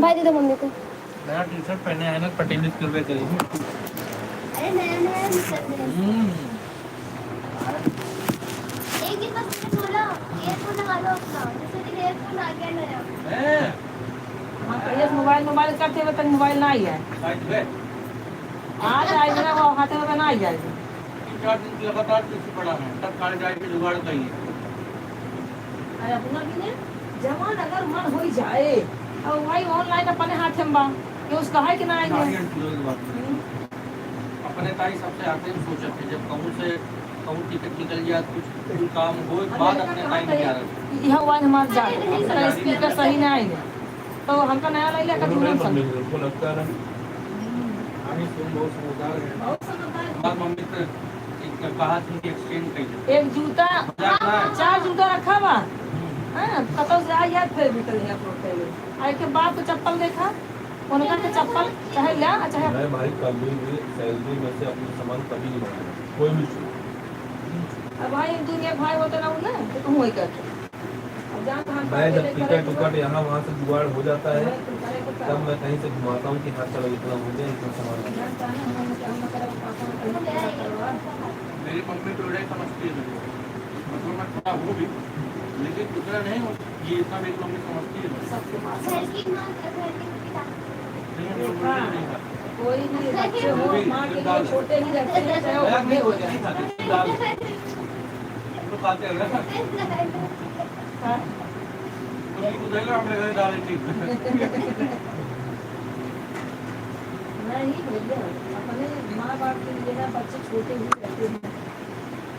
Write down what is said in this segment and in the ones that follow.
भाई दे दो मम्मी को। नया टी शर्ट पहने आए ना, पटेल स्कूल में करेंगे। अरे नया नया निकल रहे हैं। एक दिन बस मैंने बोला एयरफोन लगा लो अपना, जैसे कि एयरफोन आ गया नया। हाँ कहिए मोबाइल करते हुए तक मोबाइल ना ही है। आ जाएगा ना वो हाथे में ना ही जाएगा। 4 दिन लगातार पीछे पड़ा है, तब काले जाए के जुगाड़ कहीं। अरे अपना भी ने जवान अगर मन हो जाए और भाई ऑनलाइन अपने हाथ में बा कि उसका है कि ना आएंगे। अपने ताई सबसे आते हैं सोचते जब कहूँ टिकट निकल जाए कुछ काम हो बाद अपने ताई में आ रहा यह वाइन हमारे जाए स्पीकर सही ना आएंगे तो हमका नया ले लिया कभी नहीं समझ को लगता है हमें सुन बहुत समझदार है। बात मम्मी से कहा थी कि एक्सचेंज करिए। एक जूता 4 जूता रखा बा कतो से आ याद फिर निकल गया पहले आए के बाद तो चप्पल देखा उनका तो चप्पल चाहे लिया चाहे मैं भाई कभी भी सैलरी में से अपना सामान कभी नहीं मंगाया कोई भी चीज। अब भाई दुनिया भाई होते ना उन्हें तो तुम वही करते अब जहाँ कहाँ मैं जब टिकट उकट यहाँ वहाँ से जुगाड़ हो जाता है तब मैं कहीं से घुमाता हूँ कि हाँ चलो इतना हो जाए इतना सामान। मेरी मम्मी तो यही समझती है मतलब मैं थोड़ा हूँ भी लेकिन उतना नहीं हो ये इतना मेरी मम्मी समझती है। कोई भी बच्चे हो माँ के लिए छोटे ही रहते हैं चाहे वो बड़े हो जाए। नहीं भैया अपने माँ बाप के लिए ना बच्चे छोटे ही रहते हैं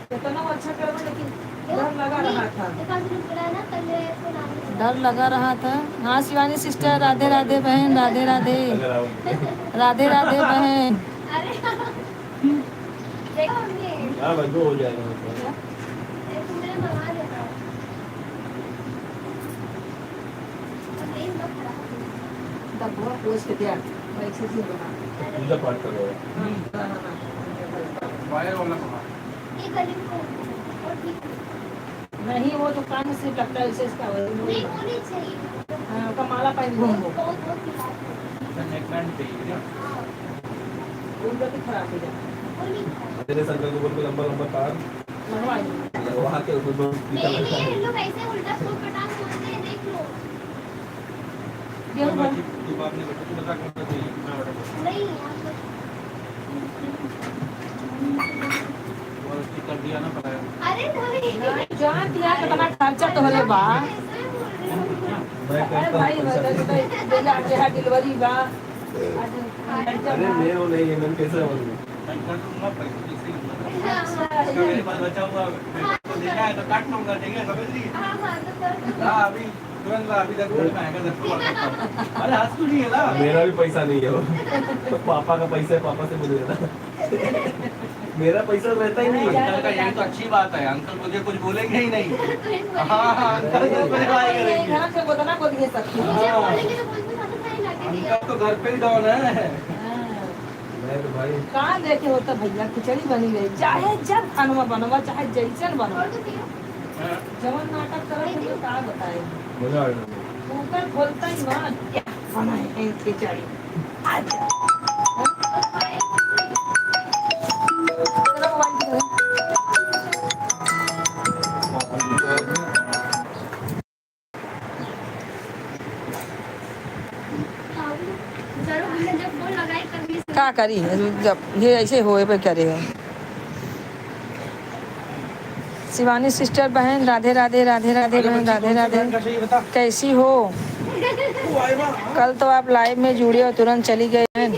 कितना अच्छा करो लेकिन डर लगा रहा था। डर लगा रहा था। हाँ शिवानी सिस्टर राधे राधे बहन राधे राधे राधे राधे बहन। हाँ भाई हो जाएगा पूजा पाठ करो। नहीं वो तो कान से लगता है उसे इसका हाँ का माला पहन घूमो उनका तो खराब हो जाए। तेरे संकल के ऊपर पे लंबा लंबा तार वहाँ के ऊपर टीका लगता है। कर दिया ना पता है जहाँ दिया कितना खर्चा तो होले बा। मैं अरे करता भाई हूँ पैसा डिलीवरी बा अरे ले वो नहीं है मैं कैसे बोलूँ बचा हुआ देना है तो काट लूंगा ठीक है समझ ली। अभी तुरंत अभी तक रोड में आएगा अरे हंस नहीं है ना मेरा भी पैसा नहीं है वो तो पापा का पैसा है पापा से बोले ना मेरा पैसा रहता ही नहीं है। अंकल का यही तो अच्छी बात है अंकल मुझे कुछ बोलेंगे ही नहीं। हाँ अंकल तो कुछ बात करेंगे घर से बोलना बोल ये सब अंकल तो घर पे ही डॉन है। मैं तो भाई कहाँ देखे होता भैया खिचड़ी बनी गई चाहे जब खानवा बनवा चाहे जैसन बनवा जवन नाटक करे तो क्या बताए मजा आ गया कुकर खोलता ही मान क्या बनाए खिचड़ी अच्छा चलो मोबाइल दो। क्या करी जब ये ऐसे होए पे करेगा। शिवानी सिस्टर बहन राधे राधे राधे राधे बहन राधे राधे कैसी हो। कल तो आप लाइव में जुड़े और तुरंत चली गए हैं।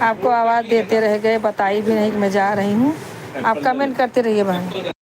आपको आवाज़ देते रह गए बताई भी नहीं कि मैं जा रही हूँ। आप कमेंट करते रहिए बहन।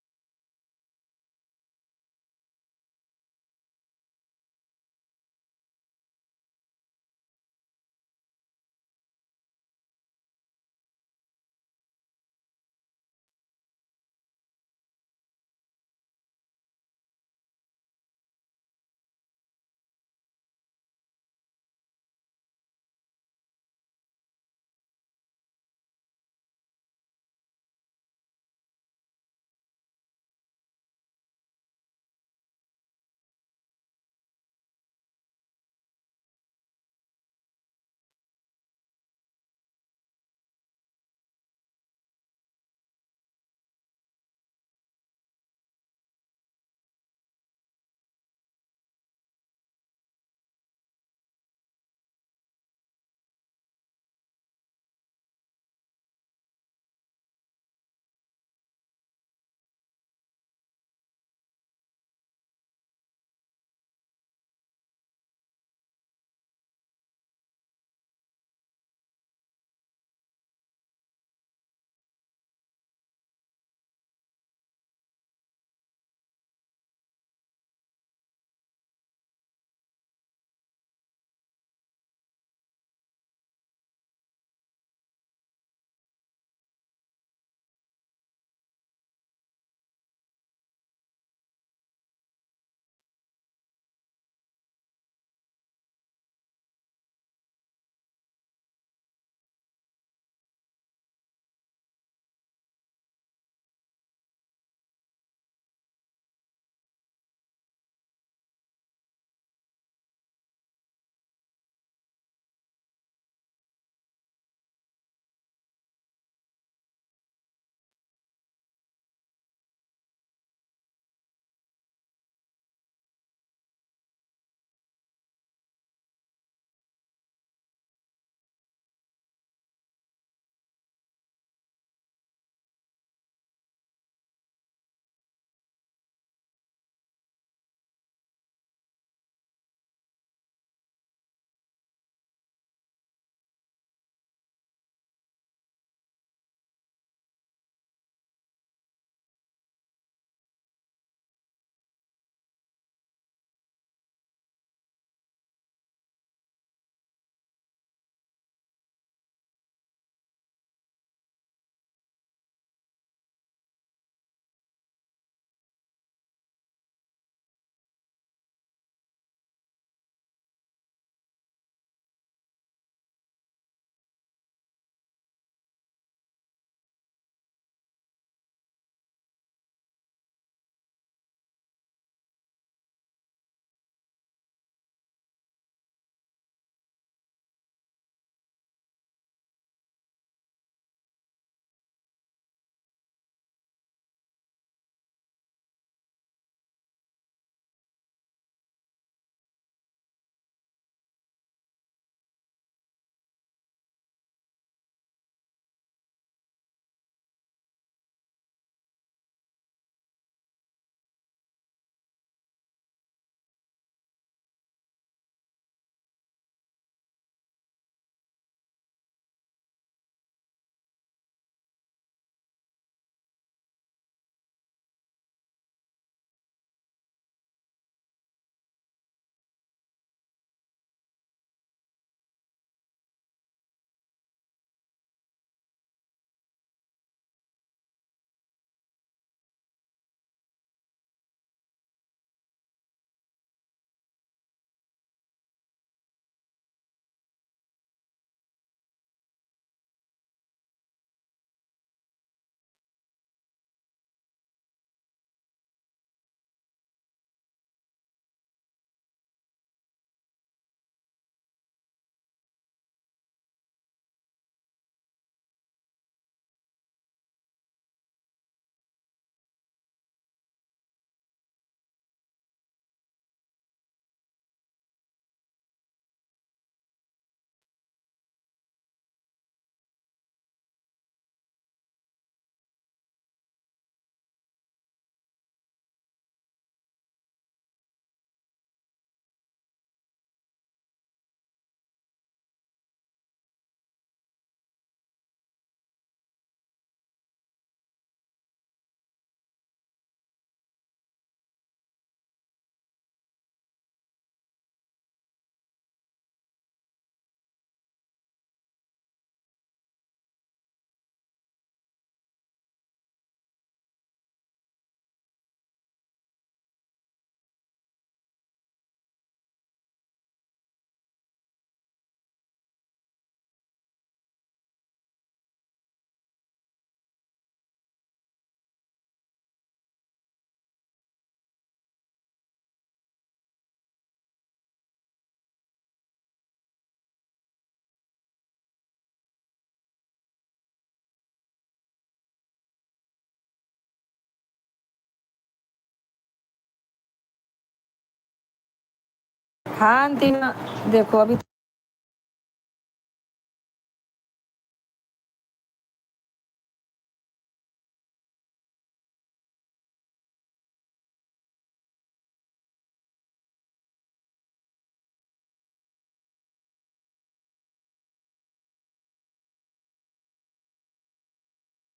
हाँ अंतिमा, देखो अभी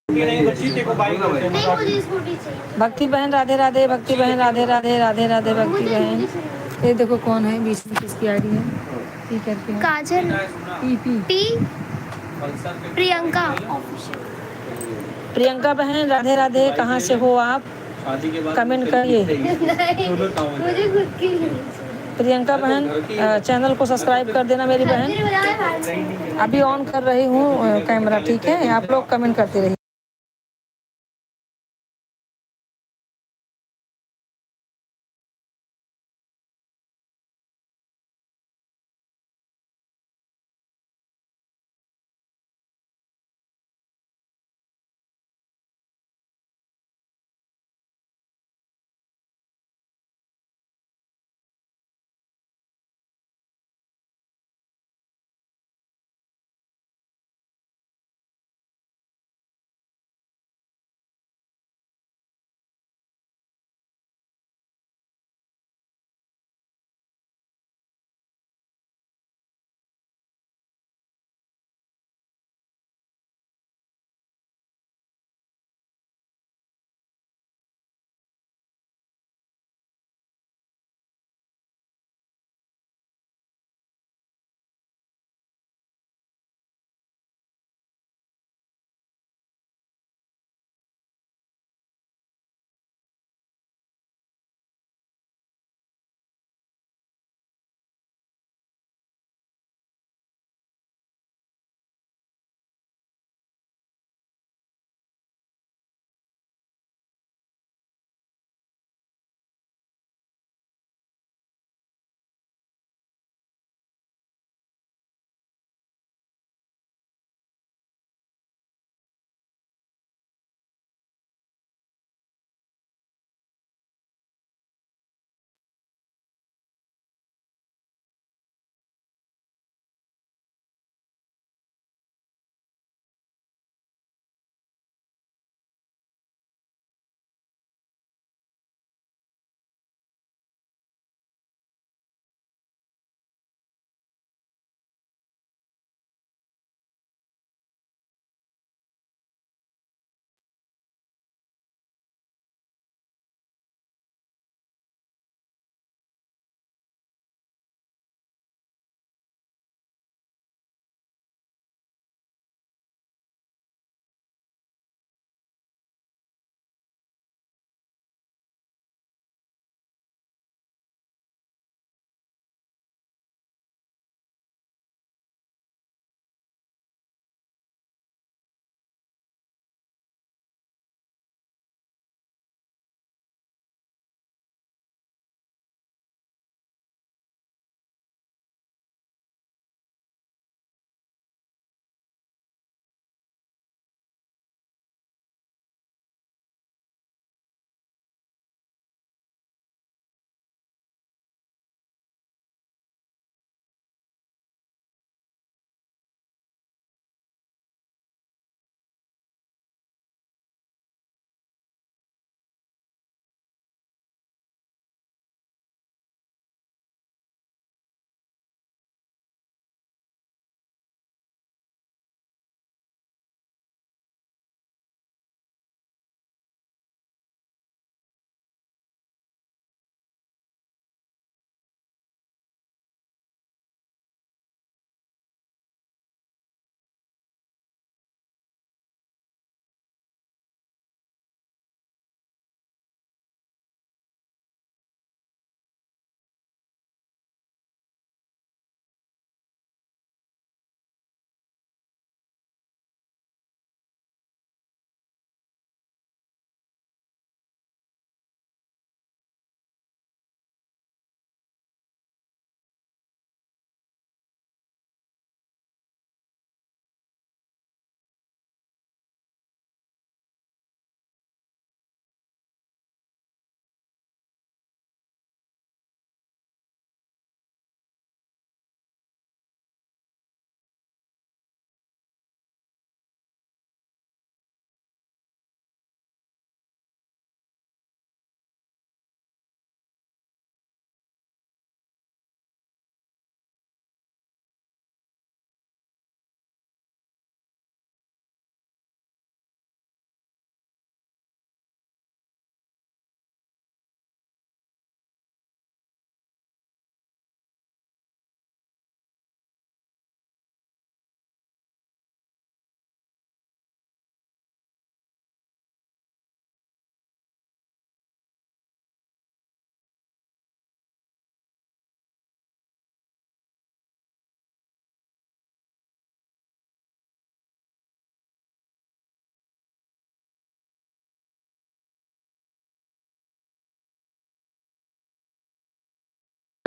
नहीं, मुझे स्कूटी चाहिए। भक्ति बहन राधे राधे, भक्ति बहन राधे राधे, राधे राधे भक्ति मुझे बहन। स्कूटी चाहिए। ये देखो कौन है बीच में, किसकी आईडी है, पी करके है। Kajal P P T Priyanka official. Priyanka बहन राधे राधे, कहाँ से हो आप, शादी के बाद कमेंट करिए। नहीं, मुझे खुद की नहीं प्रियंका बहन चैनल को सब्सक्राइब कर देना मेरी बहन। चाहिए। अभी ऑन कर रही हूँ कैमरा, ठीक है, आप लोग कमेंट करते रहिए।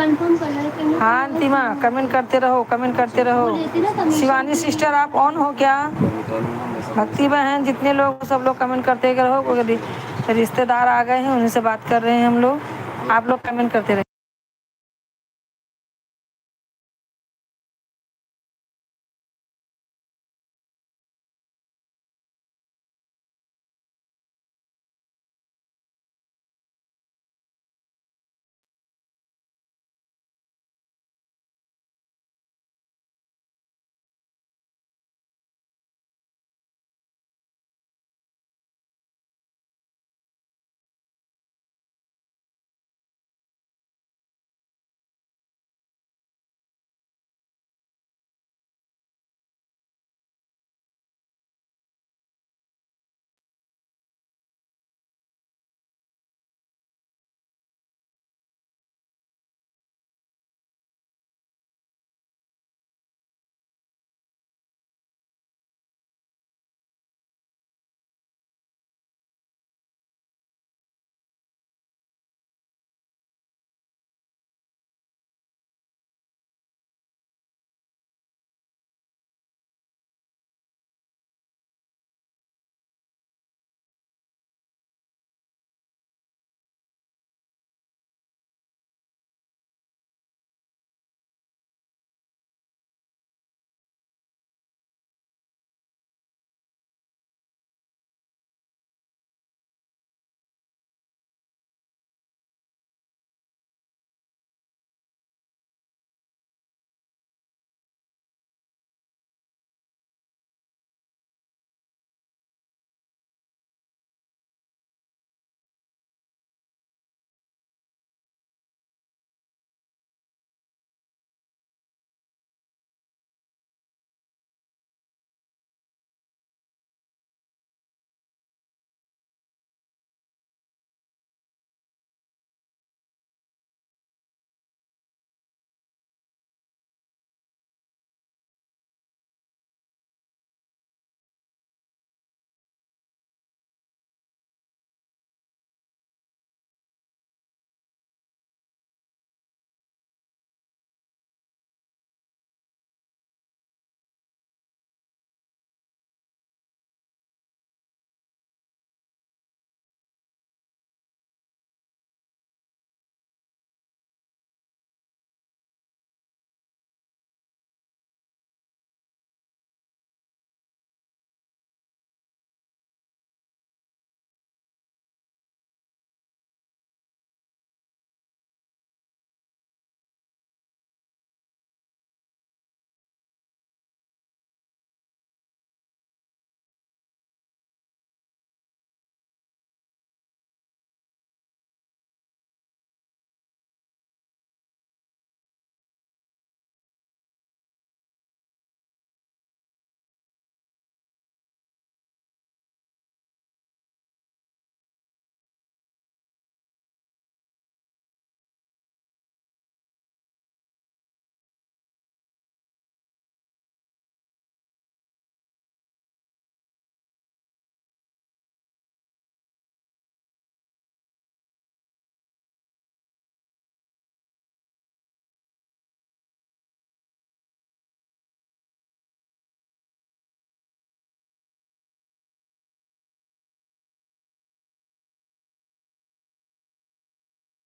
कंफर्म करना है कि हाँ अंतिमा, कमेंट करते रहो, कमेंट करते रहो। शिवानी सिस्टर आप ऑन हो क्या? भक्ति बहन, जितने लोग सब लोग कमेंट करते रहो, क्योंकि रिश्तेदार आ गए हैं, उन्हीं से बात कर रहे हैं हम लोग। आप लोग कमेंट करते रहिए।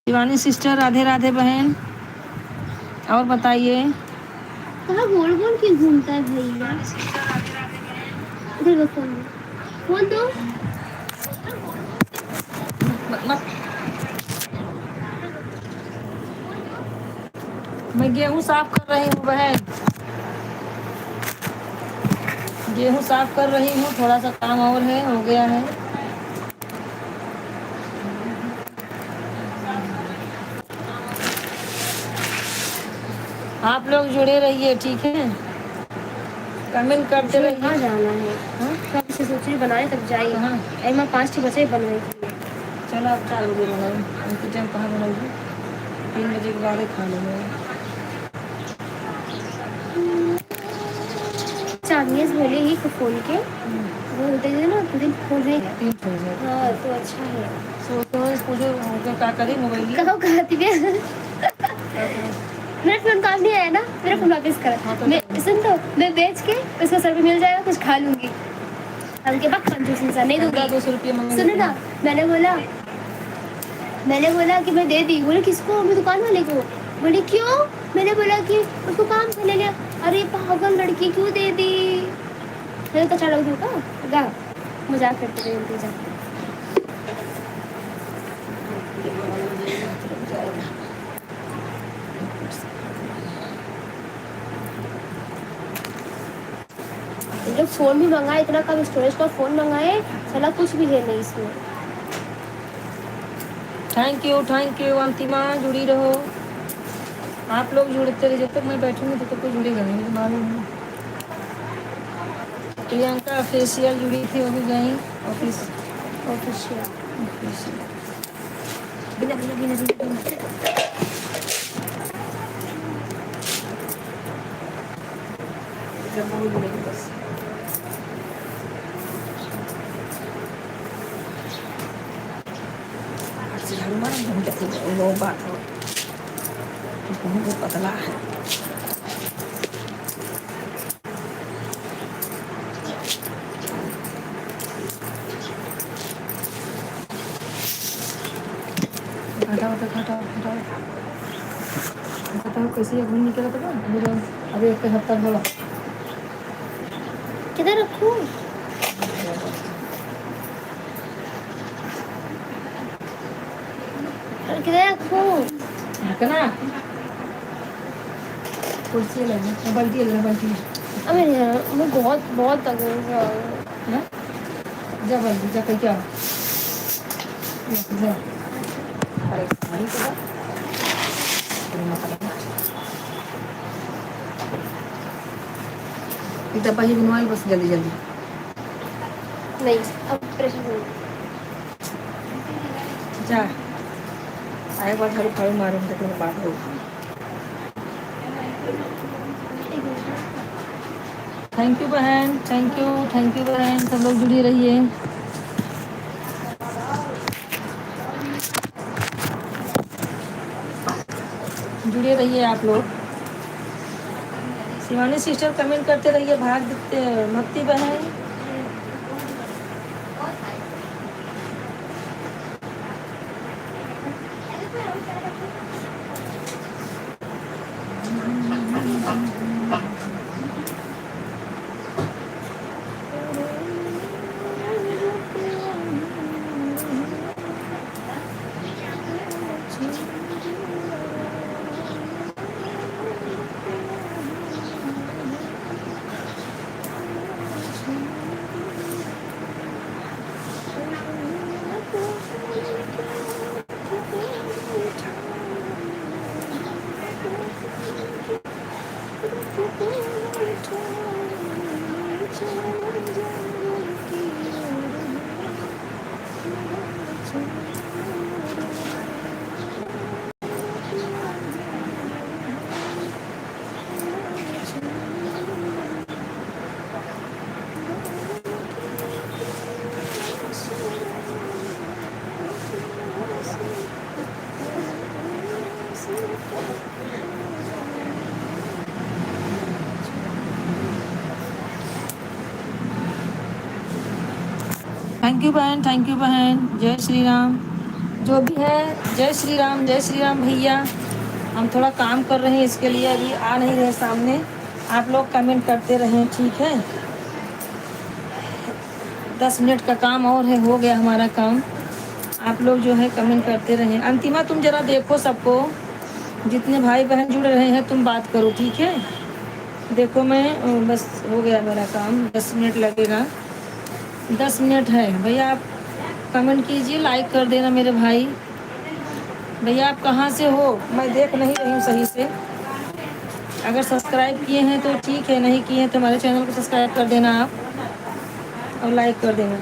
शिवानी सिस्टर, राधे राधे बहन, और बताइए। कहाँ गोल गोल क्यों घूमता है भैया? इधर वो फोन दो, फोन दो। मत, मैं गेहूं साफ कर रही हूँ बहन, गेहूं साफ कर रही हूँ, थोड़ा सा काम और है, हो गया है। आप लोग जुड़े रहिए, ठीक है, कमेंट करते रहिए। कहाँ जाना है? कब से सोच रही बनाए तब जाइए। अरे मैं 5-6 बजे बनाई थी। चलो आप 4 बजे बनाओ, उनके टाइम कहाँ बनाओगे? 3 बजे के बाद ही खा लेंगे। चांदनीस बोले ही को फोन के वो होते थे ना, तो दिन फोन है। हाँ तो अच्छा है। सो तो पूछो क्या करी मोबाइल कहो कहती है मेरा फोन काम नहीं आया ना, मेरा फोन वापस हाँ, कर। तो मैं सुन तो, मैं बेच के उसको सर पे मिल जाएगा, कुछ खा लूंगी। हम के पास कंजूस इंसान नहीं दूंगी। 200 रुपये मांगे। सुनो ना, मैंने बोला कि मैं दे दी। बोले किसको? मैं दुकान वाले को। बोले क्यों? मैंने बोला कि उसको काम से ले लिया। अरे पागल लड़की, क्यों दे दी? मैंने तो चलो दूंगा, गा मजाक करते रहे उनके साथ। ये लोग फोन भी मंगाए, इतना कम स्टोरेज का फोन मंगाए, साला कुछ भी है नहीं इसमें। थैंक यू अंतिमा, जुड़ी रहो। आप लोग जुड़ते रहे, जब तक मैं बैठूंगी तब तक कोई जुड़ेगा नहीं, मुझे मालूम है। प्रियंका फेशियल जुड़ी थी, वो भी गई ऑफिस। ऑफिशियल बिना बिना बिना बिना जब वो जुड़ेगी बस। झाड़ू मारा घूम जाती है, वो बात हो। बहुत पतला है। हटाओ कैसे घूम निकला था अभी एक हफ्ता बोला किधर रखूं? किधर रखूं? ना कुर्सी लेना, बाल्टी लेना, बाल्टी अबे यार, मैं बहुत तंग हूँ। हाँ जा बाल्टी जा कहीं क्या जा अरे साड़ी को डब्बा ही बनवाई बस जल्दी जल्दी। नहीं, अब प्रेशर नहीं। जा आए बार झाड़ू फाड़ू मारूंगा तो बात होगी। थैंक यू बहन, थैंक यू बहन, सब लोग जुड़ी रहिए। जुड़े रहिए आप लोग। शिवानी सिस्टर कमेंट करते रहिए, भाग देते भक्ति बहन। थैंक यू बहन। जय श्री राम। जो भी है जय श्री राम भैया। हम थोड़ा काम कर रहे हैं, इसके लिए अभी आ नहीं रहे सामने। आप लोग कमेंट करते रहें, ठीक है। 10 मिनट का काम और है, हो गया हमारा काम। आप लोग जो है कमेंट करते रहें। अंतिमा तुम जरा देखो सबको, जितने भाई बहन जुड़ रहे हैं तुम बात करो, ठीक है। देखो मैं बस हो गया मेरा काम, 10 मिनट लगेगा। 10 मिनट है भैया। आप कमेंट कीजिए, लाइक कर देना मेरे भाई। भैया आप कहाँ से हो? मैं देख नहीं रही हूँ सही से। अगर सब्सक्राइब किए हैं तो ठीक है, नहीं किए हैं तो हमारे चैनल को सब्सक्राइब कर देना आप, और लाइक कर देना।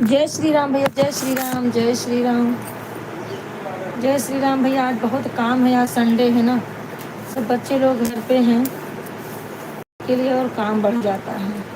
जय श्री राम भैया, जय श्री राम, जय श्री राम, जय श्री राम भैया। आज बहुत काम है, आज संडे है ना, सब बच्चे लोग घर पे हैं के लिए और काम बढ़ जाता है।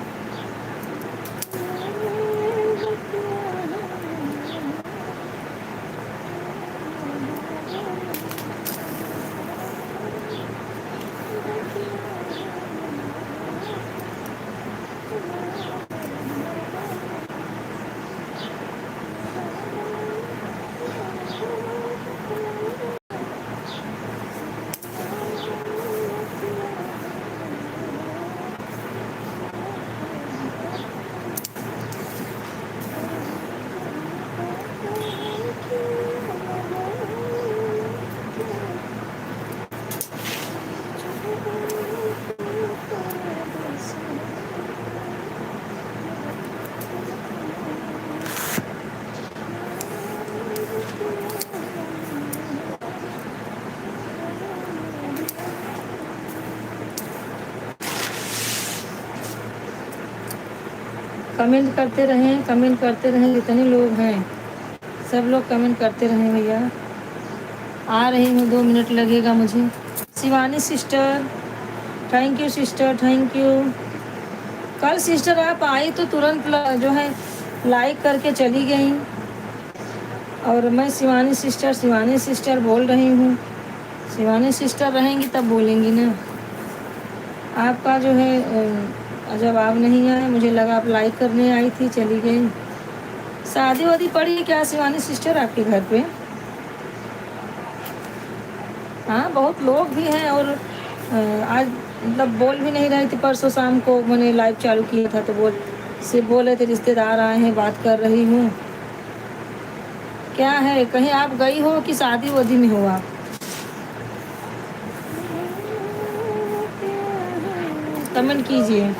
कमेंट करते रहें, कमेंट करते रहें, जितने लोग हैं सब लोग कमेंट करते रहें भैया। आ रही हूँ, 2 मिनट लगेगा मुझे। Shivani sister, thank you sister, thank you. कल सिस्टर आप आई तो तुरंत जो है लाइक करके चली गई, और मैं शिवानी सिस्टर बोल रही हूँ। शिवानी सिस्टर रहेंगी तब बोलेंगी ना। आपका जो है जब आप नहीं आए, मुझे लगा आप लाइक करने आई थी, चली गई। शादी वादी पड़ी क्या शिवानी सिस्टर आपके घर पे? हाँ, बहुत लोग भी हैं, और आज मतलब बोल भी नहीं रही थी। परसों शाम को मैंने लाइव चालू किया था तो बोले थे रिश्तेदार आए हैं, बात कर रही हूँ। क्या है, कहीं आप गई हो कि शादी वादी में हो आप? कमेंट कीजिए।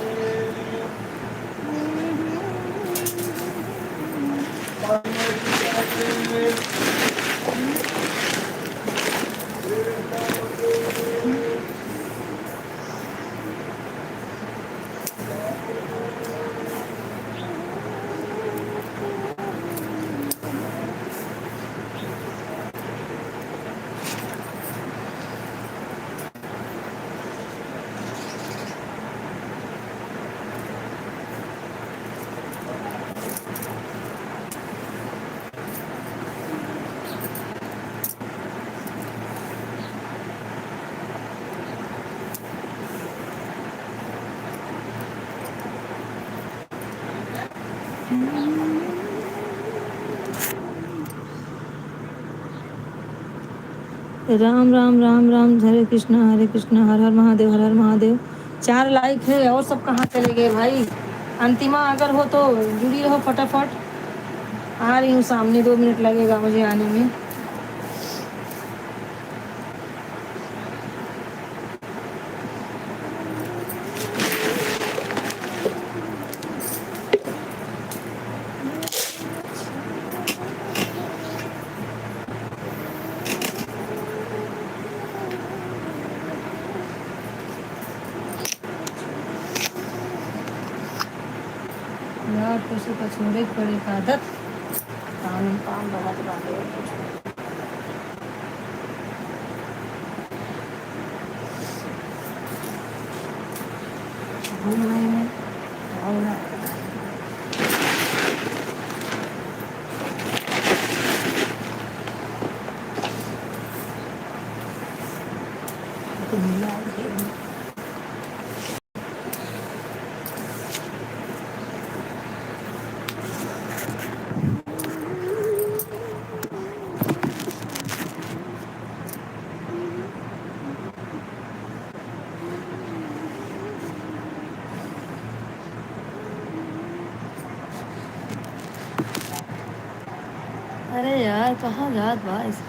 राम राम राम राम, हरे कृष्णा हर हर महादेव, हर हर महादेव। 4 लाइक है, और सब कहाँ चले गए भाई? अंतिमा अगर हो तो जुड़ी रहो फटाफट। आ रही हूँ सामने, 2 मिनट लगेगा मुझे आने में। तो से कचोरे पड़े का आदत काम काम बहुत बातें होती हैं। घूम रहे हैं और ना दुनिया है। अरे यार कहाँ जात बा इस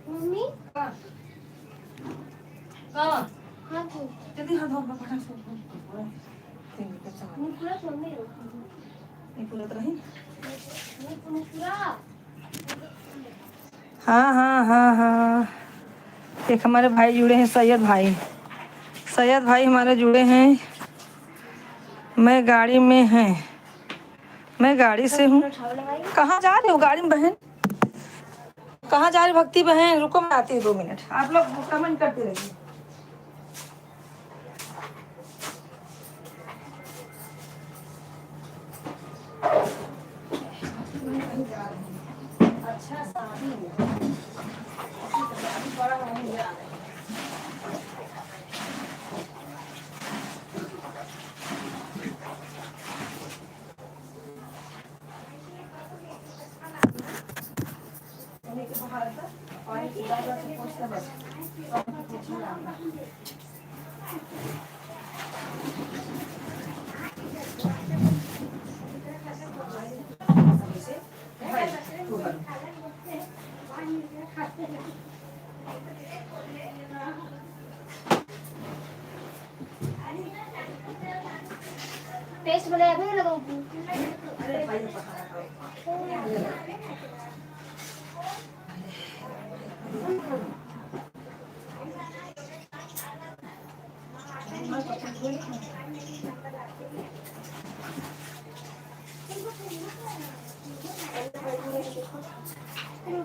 मम्मी कहाँ? हाथ धो जल्दी हाथ धो अपना फटाक से। मुंह पूरा मम्मी नहीं पूरा तो नहीं। मुंह पूरा हाँ हाँ हाँ हाँ, एक हमारे भाई जुड़े हैं, सैयद भाई। सैयद भाई हमारे जुड़े हैं। मैं गाड़ी में हैं, मैं गाड़ी से हूँ। कहाँ जा रहे हो गाड़ी में बहन? कहाँ जा रही भक्ति बहन? रुको मैं आती हूँ 2 मिनट, आप लोग कमेंट करते रहिए। अच्छा शादी बड़ा नहीं जा रहा है। पेस्ट बनाया भी लगाऊं मैं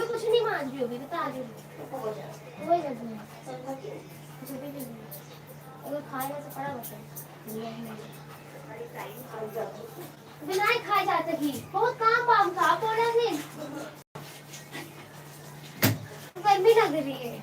कुछ नहीं मान रही अभी बता रही हूँ वही कर दूँगी अगर खाएगा तो पड़ा बता बिना ही खाए जाते ही बहुत काम वाम था बोला नहीं गर्मी लग रही है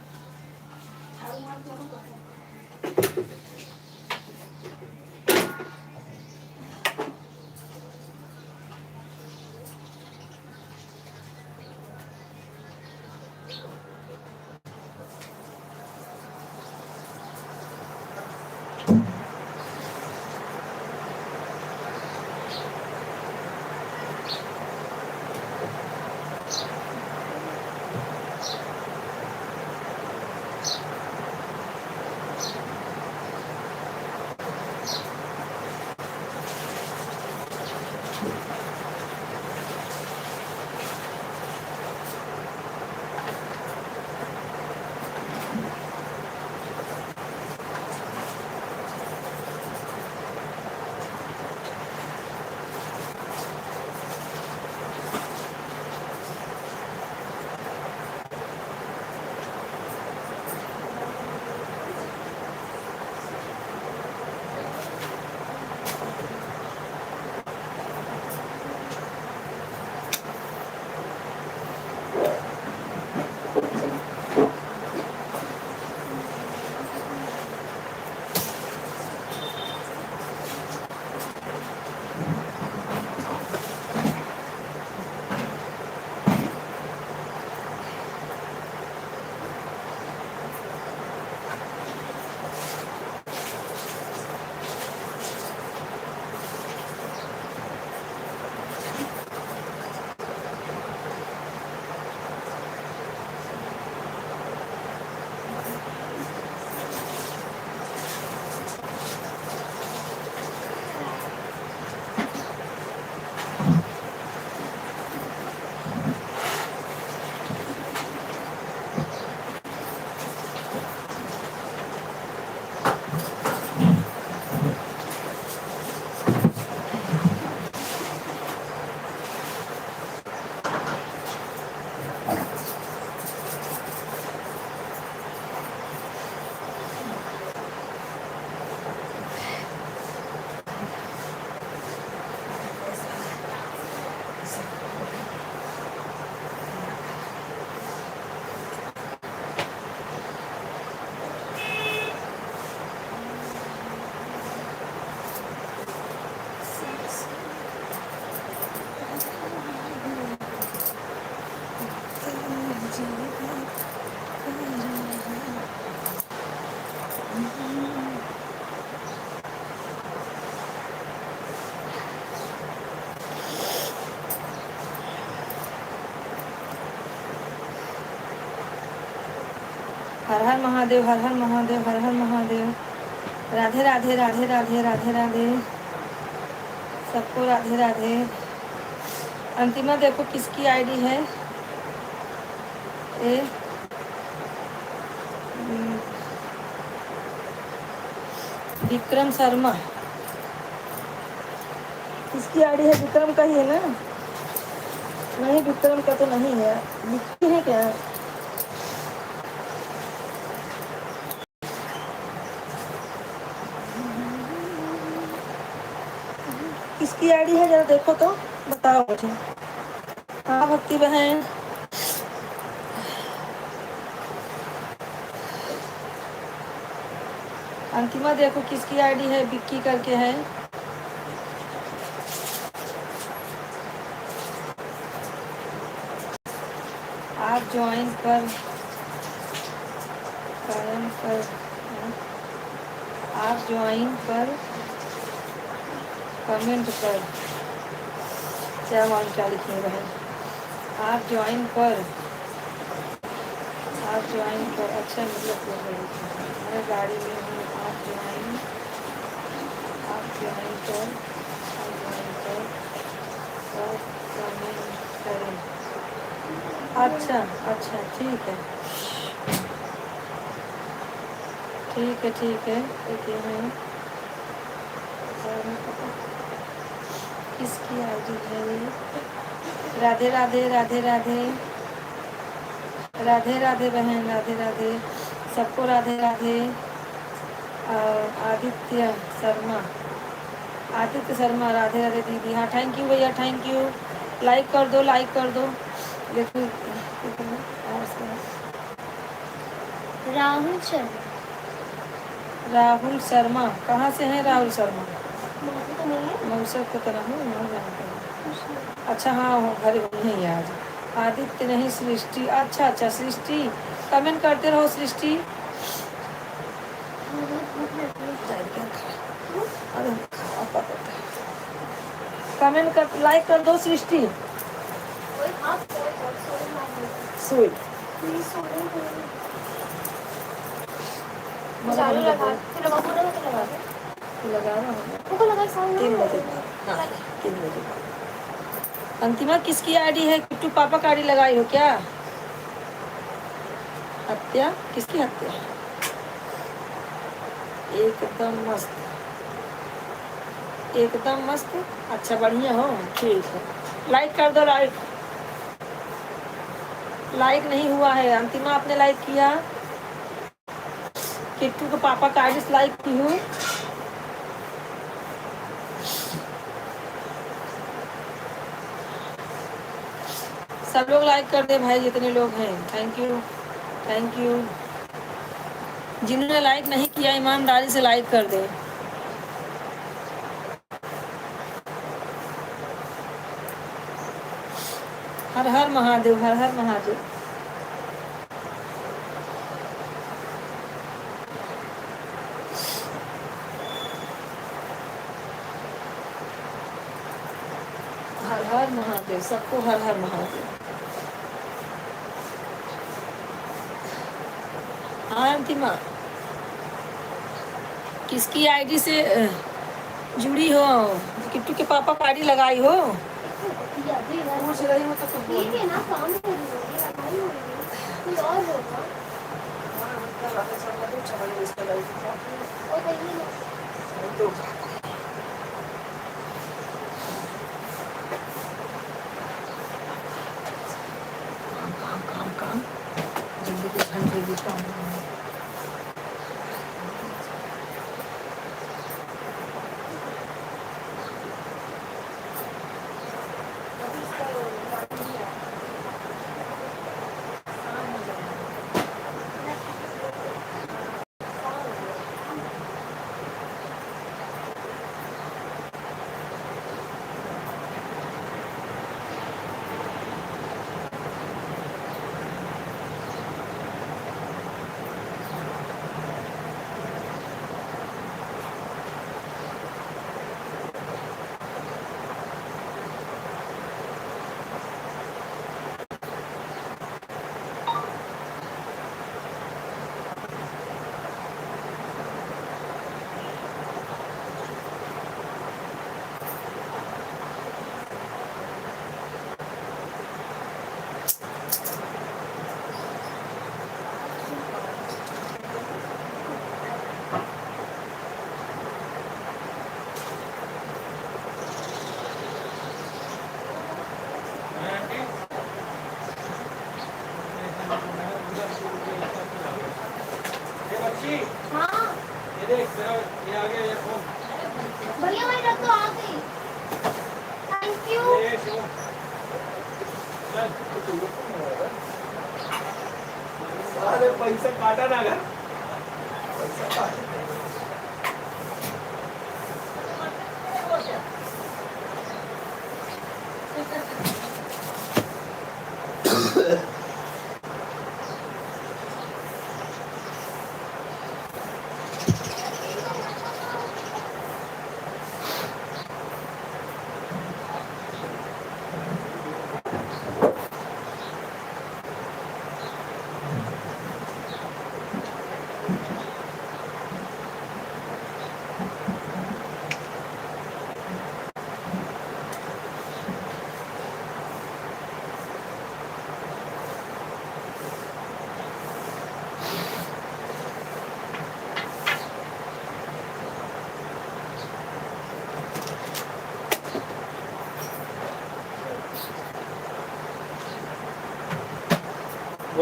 हर हर महादेव, हर हर महादेव, हर हर महादेव। राधे राधे राधे राधे राधे राधे, सबको राधे राधे। अंतिमा देखो किसकी आईडी है ए विक्रम शर्मा। किसकी आईडी है? विक्रम का ही है ना? नहीं, विक्रम का तो नहीं है। विक्की है क्या? किसकी आईडी है जरा देखो तो बताओ मुझे। हाँ भक्ति बहन, अंतिमा देखो किसकी आईडी है, विक्की करके है। आप ज्वाइन कर कायम कर, आप ज्वाइन कर कमेंट कर, क्या मालूम क्या लिखे बहन। आप ज्वाइन कर, आप ज्वाइन कर, अच्छा मतलब गाड़ी में हूँ, आप ज्वाइन कर और कमेंट करें। अच्छा अच्छा, ठीक है ठीक है ठीक है। देखिए मैं किसकी आईडी है ये? राधे राधे राधे राधे राधे राधे बहन, राधे राधे सबको, राधे राधे। आदित्य शर्मा, आदित्य शर्मा, राधे राधे दीदी। हाँ थैंक यू भैया, थैंक यू। लाइक कर दो, लाइक कर दो। देखो राहुल शर्मा। राहुल शर्मा कहाँ से हैं? राहुल शर्मा मालूम तो नहीं है। मौसम की तरह हूँ, वहाँ जाना पड़ेगा। अच्छा हाँ हो, घर नहीं है आज। आदित्य नहीं, सृष्टि। अच्छा अच्छा सृष्टि, कमेंट करते रहो सृष्टि। अरे कमेंट कर, लाइक कर दो सृष्टि। सुई चालू लगा, फिर लगा पूरा मत लगा दे। लगा रहा हूँ वो लगा साउंड 3 बजे बाद। हाँ 3 बजे बाद। अंतिमा किसकी आईडी है? किट्टू पापा का आईडी लगाई हो क्या? हत्या, किसकी हत्या? एकदम मस्त, एकदम मस्त। अच्छा बढ़िया हो, ठीक है। लाइक कर दो, लाइक। लाइक नहीं हुआ है। अंतिमा आपने लाइक किया? किट्टू के पापा का आईडी लाइक की हूँ। सब लोग लाइक कर दे भाई, जितने लोग हैं। Thank you thank you. जिन्होंने लाइक नहीं किया ईमानदारी से लाइक कर दे। हर हर महादेव, हर हर महादेव। हर हर महादेव, सबको हर हर महादेव। हाँ अंतिमा, किसकी आईडी से जुड़ी हो? किट्टू के पापा का आईडी लगाई हो? पूछ रही हो तो कुछ बोल। ठीक है ना, काम कर रही होगी, लड़ाई हो रही है, कोई और होगा। और कहिए ना। काम जल्दी के घर जल्दी काम। हाँ ये देख ये आ गया ये फोन। भैया वही रख दो, आ गई। Thank you. अरे पैसा काटा ना अगर पैसा काटा।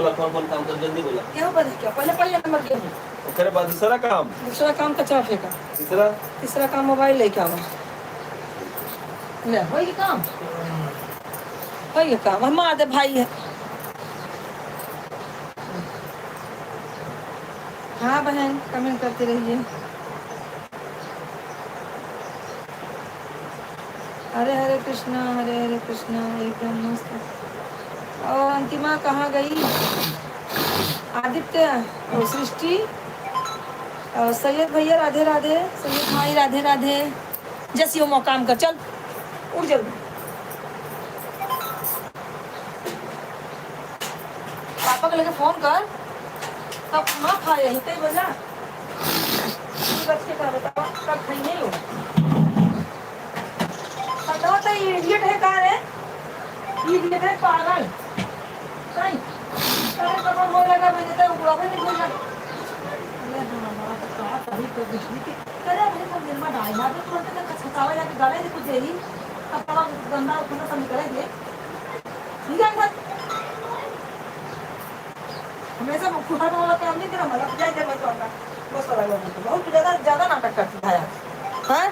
बोला कौन कौन काम कर जल्दी बोला। गेहूँ बदल क्या पहले पहले नंबर गेहूँ, ओकरे बाद दूसरा काम, दूसरा काम कचरा फेंका, तीसरा तीसरा काम मोबाइल लेके आवा। ले हो ये काम, हो ये काम, हम आधे भाई है। हाँ बहन कमेंट करते रहिए। हरे हरे कृष्णा एकदम मस्त। और अंतिमा कहाँ गई? आदित्य और सृष्टि और सैयद भैया राधे राधे, सैयद भाई राधे राधे। जैसी हो काम कर, चल उठ जल्दी। पापा को लेके फोन कर, तब खाना खाए ही कई बजा बच्चे का बताओ कब खाई नहीं हो। बताओ तो इडियट है कहाँ है, इडियट है पागल नहीं। अरे पापा बोल लगा मैंने तो उड़ा भी नहीं बोला। अरे हाँ बाबा तो कहा तभी तो बिजली की करे मेरे को निर्मा डाल मार दो तुरंत तक छचावा जाके गाले दे कुछ देरी अब थोड़ा गंदा उठना सब निकलेंगे ठीक है सर। हमेशा खुदा वाला काम नहीं तेरा मतलब जाए दे मैं तो आता बस वाला लोग तो बहुत ज्यादा नाटक करती है यार। हाँ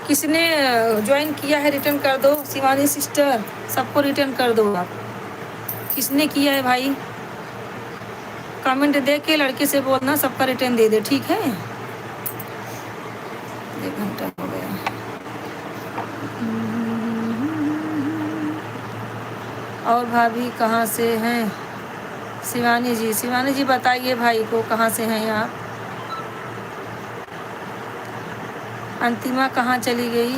किसने ज्वाइन किया है रिटर्न कर दो। शिवानी सिस्टर सबको रिटर्न कर दो आप। किसने किया है भाई कमेंट दे के लड़के से बोलना सबका रिटर्न दे दे ठीक है। 1 घंटा हो गया। और भाभी कहाँ से हैं? शिवानी जी बताइए भाई को कहाँ से हैं आप? अंतिमा कहाँ चली गई?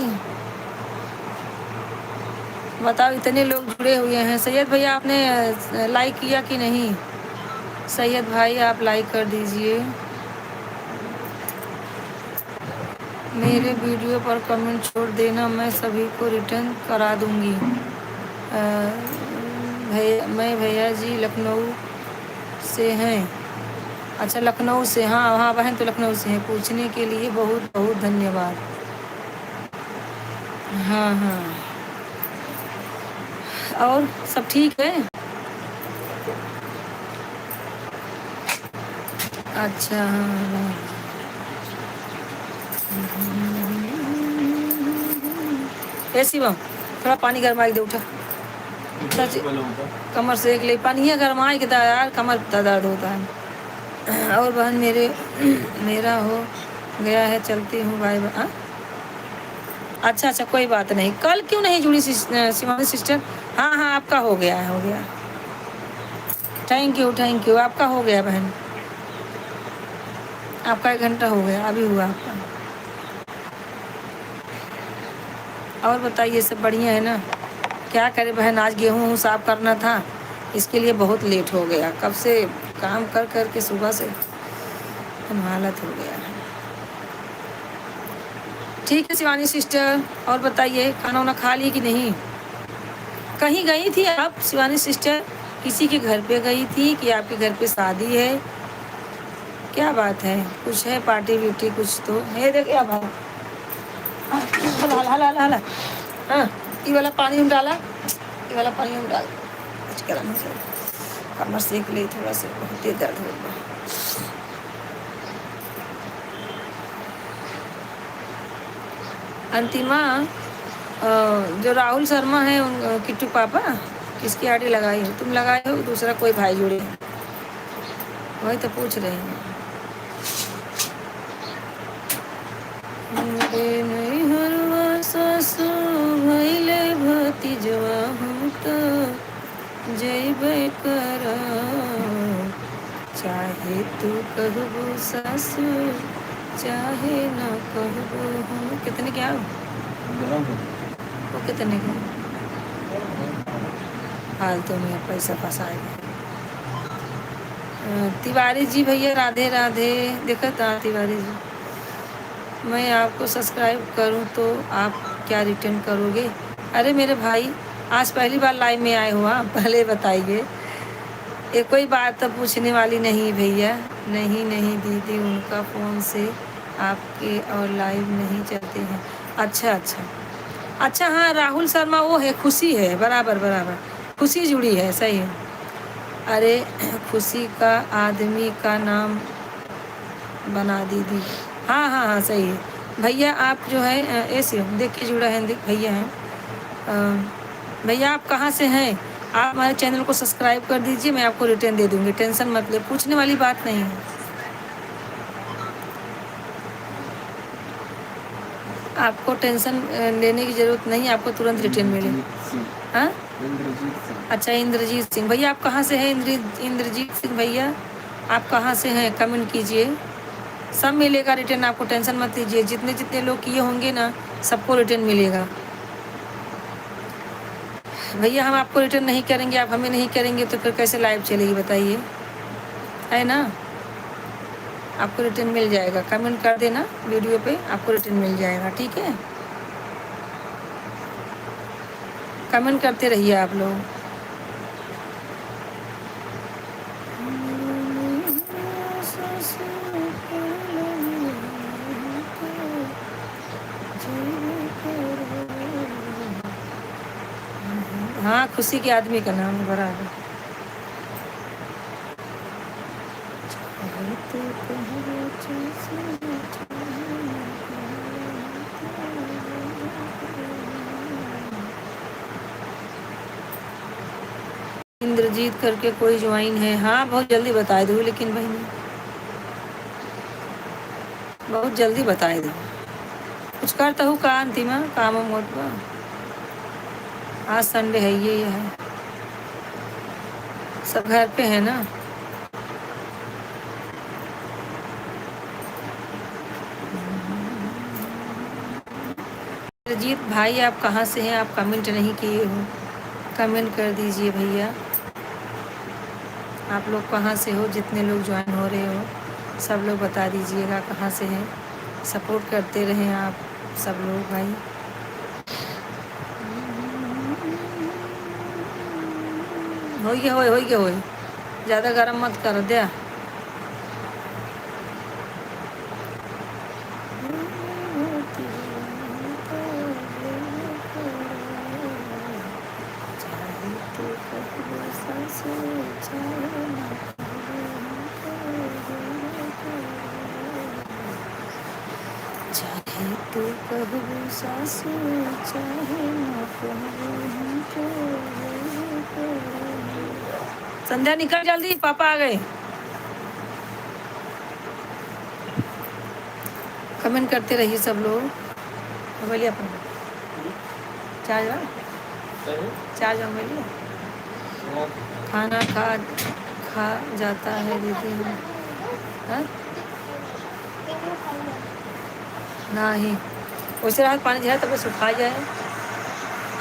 बताओ, इतने लोग जुड़े हुए हैं। सैयद भैया आपने लाइक किया कि नहीं? सैयद भाई आप लाइक कर दीजिए। मेरे वीडियो पर कमेंट छोड़ देना, मैं सभी को रिटर्न करा दूंगी। भैया जी लखनऊ से हैं। अच्छा, लखनऊ से। हाँ हाँ बहन तो लखनऊ से हैं। पूछने के लिए बहुत बहुत धन्यवाद। हाँ हाँ, और सब ठीक है? अच्छा हाँ। ए शिवम, थोड़ा पानी गरमाई दे। उठा, सच कमर से एक ले पानी है गरमाई के यार, कमर दर्द होता है। और बहन मेरा हो गया है, चलती हूँ, बाय बाय। अच्छा अच्छा, कोई बात नहीं। कल क्यों नहीं जुड़ी शिवानी सिस्टर? हाँ हाँ, आपका हो गया है, हो गया। थैंक यू, आपका हो गया बहन, आपका 1 घंटा हो गया, अभी हुआ आपका। और बताइए, सब बढ़िया है ना? क्या करे बहन, आज गेहूँ साफ करना था, इसके लिए बहुत लेट हो गया। कब से काम कर कर के सुबह से हम हालत हो गया है। ठीक है शिवानी सिस्टर, और बताइए, खाना वाना खा ली कि नहीं? कहीं गई थी आप शिवानी सिस्टर? किसी के घर पे गई थी कि आपके घर पे शादी है? क्या बात है, कुछ है पार्टी व्यूटी कुछ तो? ये देखिए अब हाला हाँ, ये वाला पानी में डाला, ये वाला पानी में डाल। कुछ गर्म हो जाए, कमर सेक ले थोड़ा सा, बहुत ही दर्द होगा। अंतिमा, जो राहुल शर्मा है उन किट्टू पापा, किसकी आईडी लगाई हो? तुम लगाए हो, दूसरा कोई भाई जुड़े? वही तो पूछ रहे हैं। सासु भैले भतीजवा हम तो जैबे कर, चाहे तू कहबो सासु चाहे न कहबो हम। कितने क्या हो वो? कितने के फालतू में पैसा फंसाएगा। तिवारी जी भैया राधे राधे। देखो तिवारी जी, मैं आपको सब्सक्राइब करूं तो आप क्या रिटर्न करोगे? अरे मेरे भाई, आज पहली बार लाइव में आए हो आप, पहले बताइए। ये कोई बात तो पूछने वाली नहीं भैया। नहीं दीदी, उनका फ़ोन से आपके और लाइव नहीं चलते हैं। अच्छा हाँ, राहुल शर्मा वो है, खुशी है, बराबर खुशी जुड़ी है, सही है। अरे खुशी का आदमी का नाम बना दीदी। हाँ सही है भैया। आप जो है ऐसे देखिए जुड़ा है, भैया हैं। भैया आप कहाँ से हैं? आप हमारे चैनल को सब्सक्राइब कर दीजिए, मैं आपको रिटर्न दे दूँगी, टेंशन मत ले, पूछने वाली बात नहीं है। आपको टेंशन लेने की ज़रूरत नहीं, आपको तुरंत रिटर्न मिलेगी। हाँ, अच्छा इंद्रजीत सिंह भैया, आप कहाँ से हैं? इंद्रजीत सिंह भैया आप कहाँ से हैं? कमेंट कीजिए, सब मिलेगा रिटर्न, आपको टेंशन मत लीजिए। जितने लोग किए होंगे ना, सबको रिटर्न मिलेगा। भैया हम आपको रिटर्न नहीं करेंगे, आप हमें नहीं करेंगे तो फिर कैसे लाइव चलेगी बताइए, है ना? आपको रिटर्न मिल जाएगा, कमेंट कर देना वीडियो पे, आपको रिटर्न मिल जाएगा, ठीक है? कमेंट करते रहिए आप लोग। हाँ, खुशी के आदमी का नाम है, बराबर। इंद्रजीत करके कोई ज्वाइन है? हाँ, बहुत जल्दी बता दूँ, लेकिन बहन बहुत जल्दी बता दूँ। कुछ करता हूँ का अंतिमा काम मोट बा आज संडे है ये है सब घर पे है ना। रजीत भाई आप कहाँ से हैं? आप कमेंट नहीं किए हो, कमेंट कर दीजिए भैया। आप लोग कहाँ से हो? जितने लोग ज्वाइन हो रहे हो सब लोग बता दीजिएगा कहाँ से हैं। सपोर्ट करते रहें आप सब लोग भाई। हो गया ज़्यादा गर्म मत कर दिया। चाहे तू कहू सासू चाहे न कहू हमको। संध्या निकल जल्दी, पापा आ गए। कमेंट करते रहिए सब लोग। बोलिए अपन चार्ज बोलिए। खाना खा जाता है दीदी। हाँ नहीं वैसे रात पानी जाए तब सुखा जाए।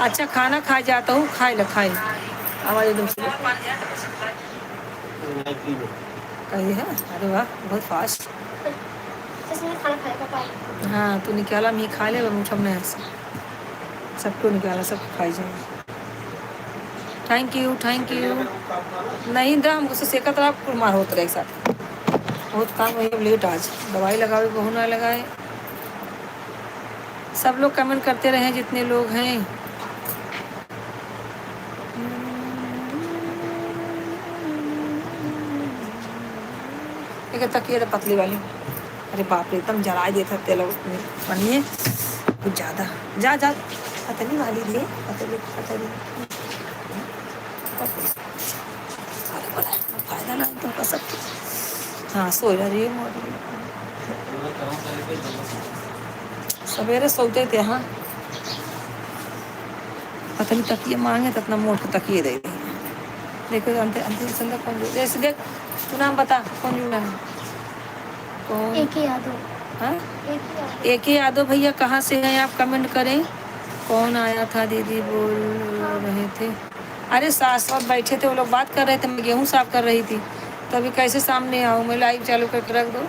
अच्छा खाना खा जाता हूँ, खाए आवाज़ एकदम से कही है। अरे वाह बहुत फास्ट। हाँ तू निकाला मैं खा ले मुठम नहीं ऐसे सबको निकाला सबको खाई जाए। थैंक यू नहीं दा हमको सेका तरह कुमार होते रहे एक साथ बहुत काम हुई। लेट आज दवाई लगाए बहू ना लगाए। सब लोग कमेंट करते रहे जितने लोग हैं। एक तकिए तो पतली वाली। अरे बाप रे एकदम जला देता तेल बनिए कुछ ज़्यादा। जा पतली वाली दिए पतली फायदा ना तो का सब। हाँ सो जा रही है सवेरे सोते थे। हाँ पतली तकिए मांगे तो इतना मोट तकिए दे दी। देखो अंतिम कौन जो जैसे देख तू नाम बता कौन जुड़ा है? कौन? एक ही यादव भैया कहाँ से हैं आप? कमेंट करें। कौन आया था? दीदी बोल रहे थे। अरे सास साथ बैठे थे वो लोग बात कर रहे थे, मैं गेहूँ साफ कर रही थी तो अभी कैसे सामने आऊँ? मैं लाइव चालू करके रख दो।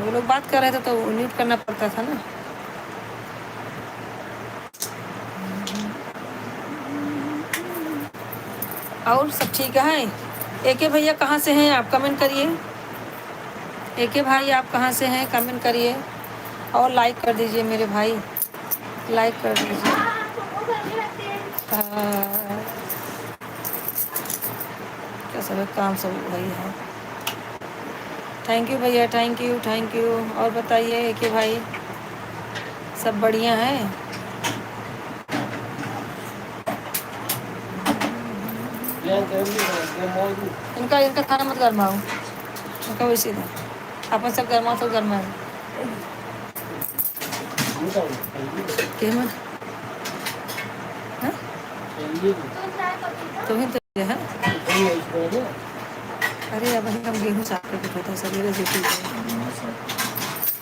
वो लोग बात कर रहे थे तो म्यूट करना पड़ता था ना। और सब ठीक है? एके भैया कहाँ से हैं आप? कमेंट करिए। एके भाई आप कहाँ से हैं? कमेंट करिए और लाइक कर दीजिए मेरे भाई, लाइक कर दीजिए। क्या सब काम सब भाई है। थैंक यू भैया थैंक यू। और बताइए एके भाई सब बढ़िया है? इनका खाना मत गरमाओ, इनका वैसे दो अपन सब गरमा तो गरमा है। तुम्हें तो है। अरे अब हम गेहूँ साफ करके उठा था सवेरे से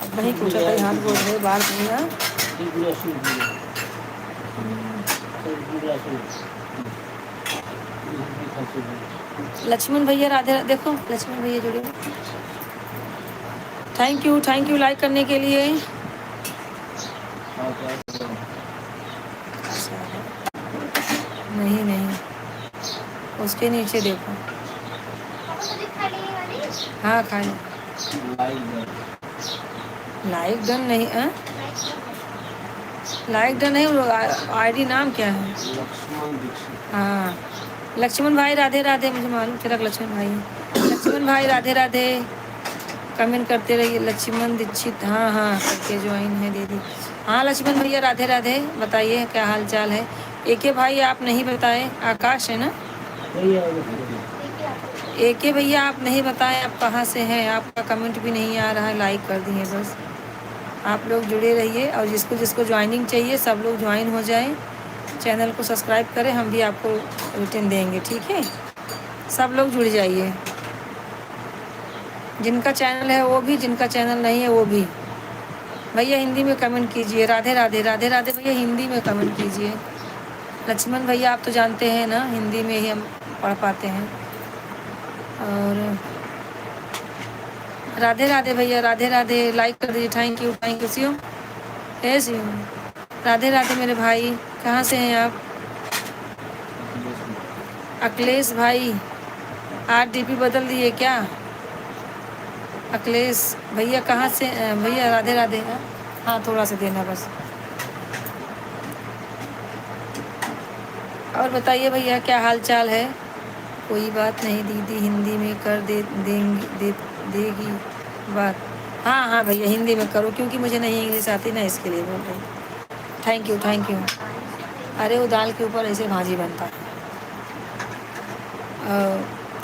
अब वहीं पूछा था हाथ बोल रहे बाहर भैया। लक्ष्मण भैया राधे देखो लक्ष्मण भैया जुड़े। थैंक यू लाइक करने के लिए। नहीं उसके नीचे देखो। हाँ खा लो। लाइक डन नहीं है? लाइक डन नहीं। आईडी नाम क्या है? हाँ लक्ष्मण भाई राधे राधे। मुझे मालूम चला लक्ष्मण भाई राधे राधे। कमेंट करते रहिए। लक्ष्मण दीक्षित हाँ करके ज्वाइन है दीदी। हाँ लक्ष्मण भैया राधे राधे। बताइए क्या हाल चाल है? एके भाई आप नहीं बताए। आकाश है ना? एके भैया आप नहीं बताएं आप कहाँ से हैं? आपका कमेंट भी नहीं आ रहा है। लाइक कर दिए बस। आप लोग जुड़े रहिए और जिसको जिसको ज्वाइनिंग चाहिए सब लोग ज्वाइन हो जाएं, चैनल को सब्सक्राइब करें, हम भी आपको रूटीन देंगे, ठीक है। सब लोग जुड़ जाइए, जिनका चैनल है वो भी, जिनका चैनल नहीं है वो भी। भैया हिंदी में कमेंट कीजिए, राधे राधे राधे राधे भैया हिंदी में कमेंट कीजिए। लक्ष्मण भैया आप तो जानते हैं ना, हिंदी में ही हम पढ़ पाते हैं। और राधे राधे भैया, राधे राधे, लाइक कर दीजिए, थैंक यू शिव, है शिव। राधे राधे मेरे भाई, कहाँ से हैं आप? अखिलेश भाई, आज डीपी बदल दिए क्या? अखिलेश भैया कहाँ से? भैया राधे राधे। हाँ थोड़ा सा देना बस। और बताइए भैया क्या हाल चाल है? कोई बात नहीं दीदी, हिंदी में कर देगी बात। हाँ हाँ भैया हिंदी में करो, क्योंकि मुझे नहीं इंग्लिश आती ना, इसके लिए बोल रही। Thank you. अरे वो दाल के ऊपर ऐसे भाजी बनता है,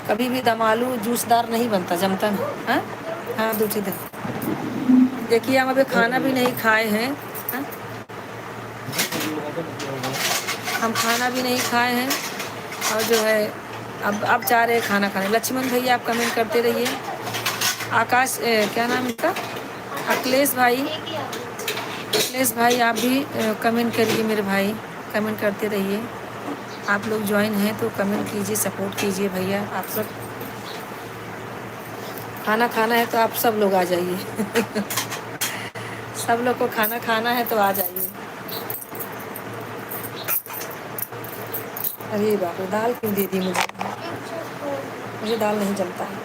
कभी भी दम आलू जूसदार नहीं बनता, जमता नहीं। हाँ हाँ दूसरी तरफ देखिए, हम अभी खाना भी नहीं खाए हैं। हाँ? हम खाना भी नहीं खाए हैं और जो है अब जा रहे हैं खाना खाने। लक्ष्मण भैया आप कमेंट करते रहिए। आकाश क्या नाम इनका? अखिलेश भाई आप भी कमेंट करिए मेरे भाई, कमेंट करते रहिए। आप लोग ज्वाइन हैं तो कमेंट कीजिए, सपोर्ट कीजिए भैया। आप सब खाना खाना है तो आप सब लोग आ जाइए सब लोग को खाना खाना है तो आ जाइए। अरे बाप रे, दाल क्यों दे दी मुझे दाल नहीं जमता है।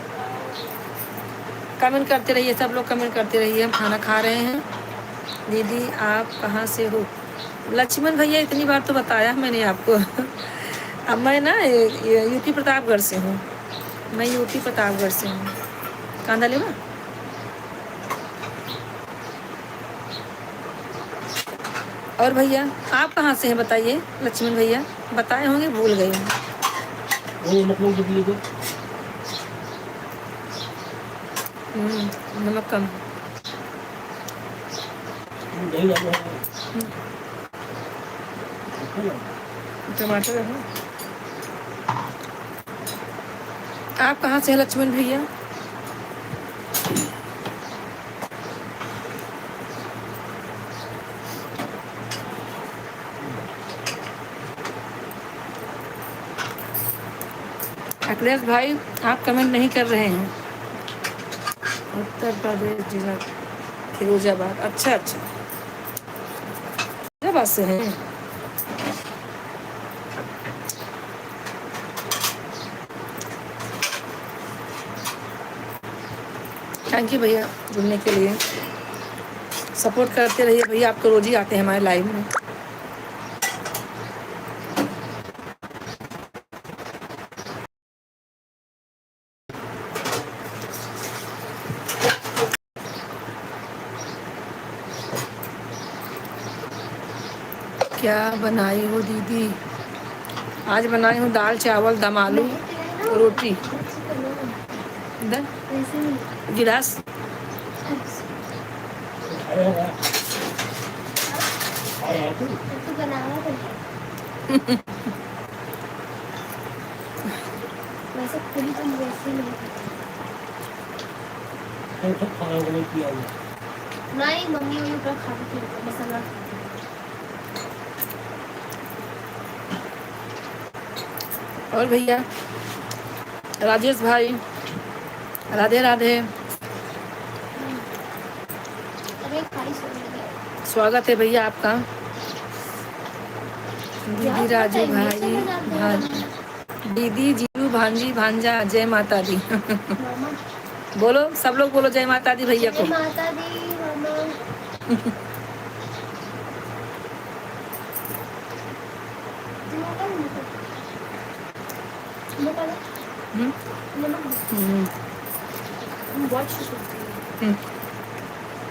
कमेंट करते रहिए, सब लोग कमेंट करते रहिए। हम खाना खा रहे हैं। दीदी आप कहाँ से हो? लक्ष्मण भैया इतनी बार तो बताया मैंने आपको अब मैं ना यूपी प्रतापगढ़ से हूँ, मैं यूपी प्रतापगढ़ से हूँ। कांदा लेवा? और भैया आप कहाँ से हैं बताइए? लक्ष्मण भैया बताए होंगे, भूल गए नमक कम। टमाटर है। आप कहाँ से हैं लक्ष्मण भैया? अखिलेश भाई आप कमेंट नहीं कर रहे हैं। उत्तर प्रदेश जिला फिरोजाबाद। अच्छा फिरोजाबाद से हैं। थैंक यू भैया जुड़ने के लिए, सपोर्ट करते रहिए भैया। आप तो रोज ही आते हैं हमारे लाइव में। क्या बनाई हो दीदी? आज बनाई हूँ दाल चावल दम आलू रोटी। गिलास नहीं मम्मी वही ऊपर खाती थी मसाला। और भैया राजेश भाई राधे राधे, स्वागत है भैया आपका। दीदी राजू भाई दीदी जीजू भांजी भांजा, जय माता दी बोलो सब लोग बोलो जय माता दी भैया को। माता दी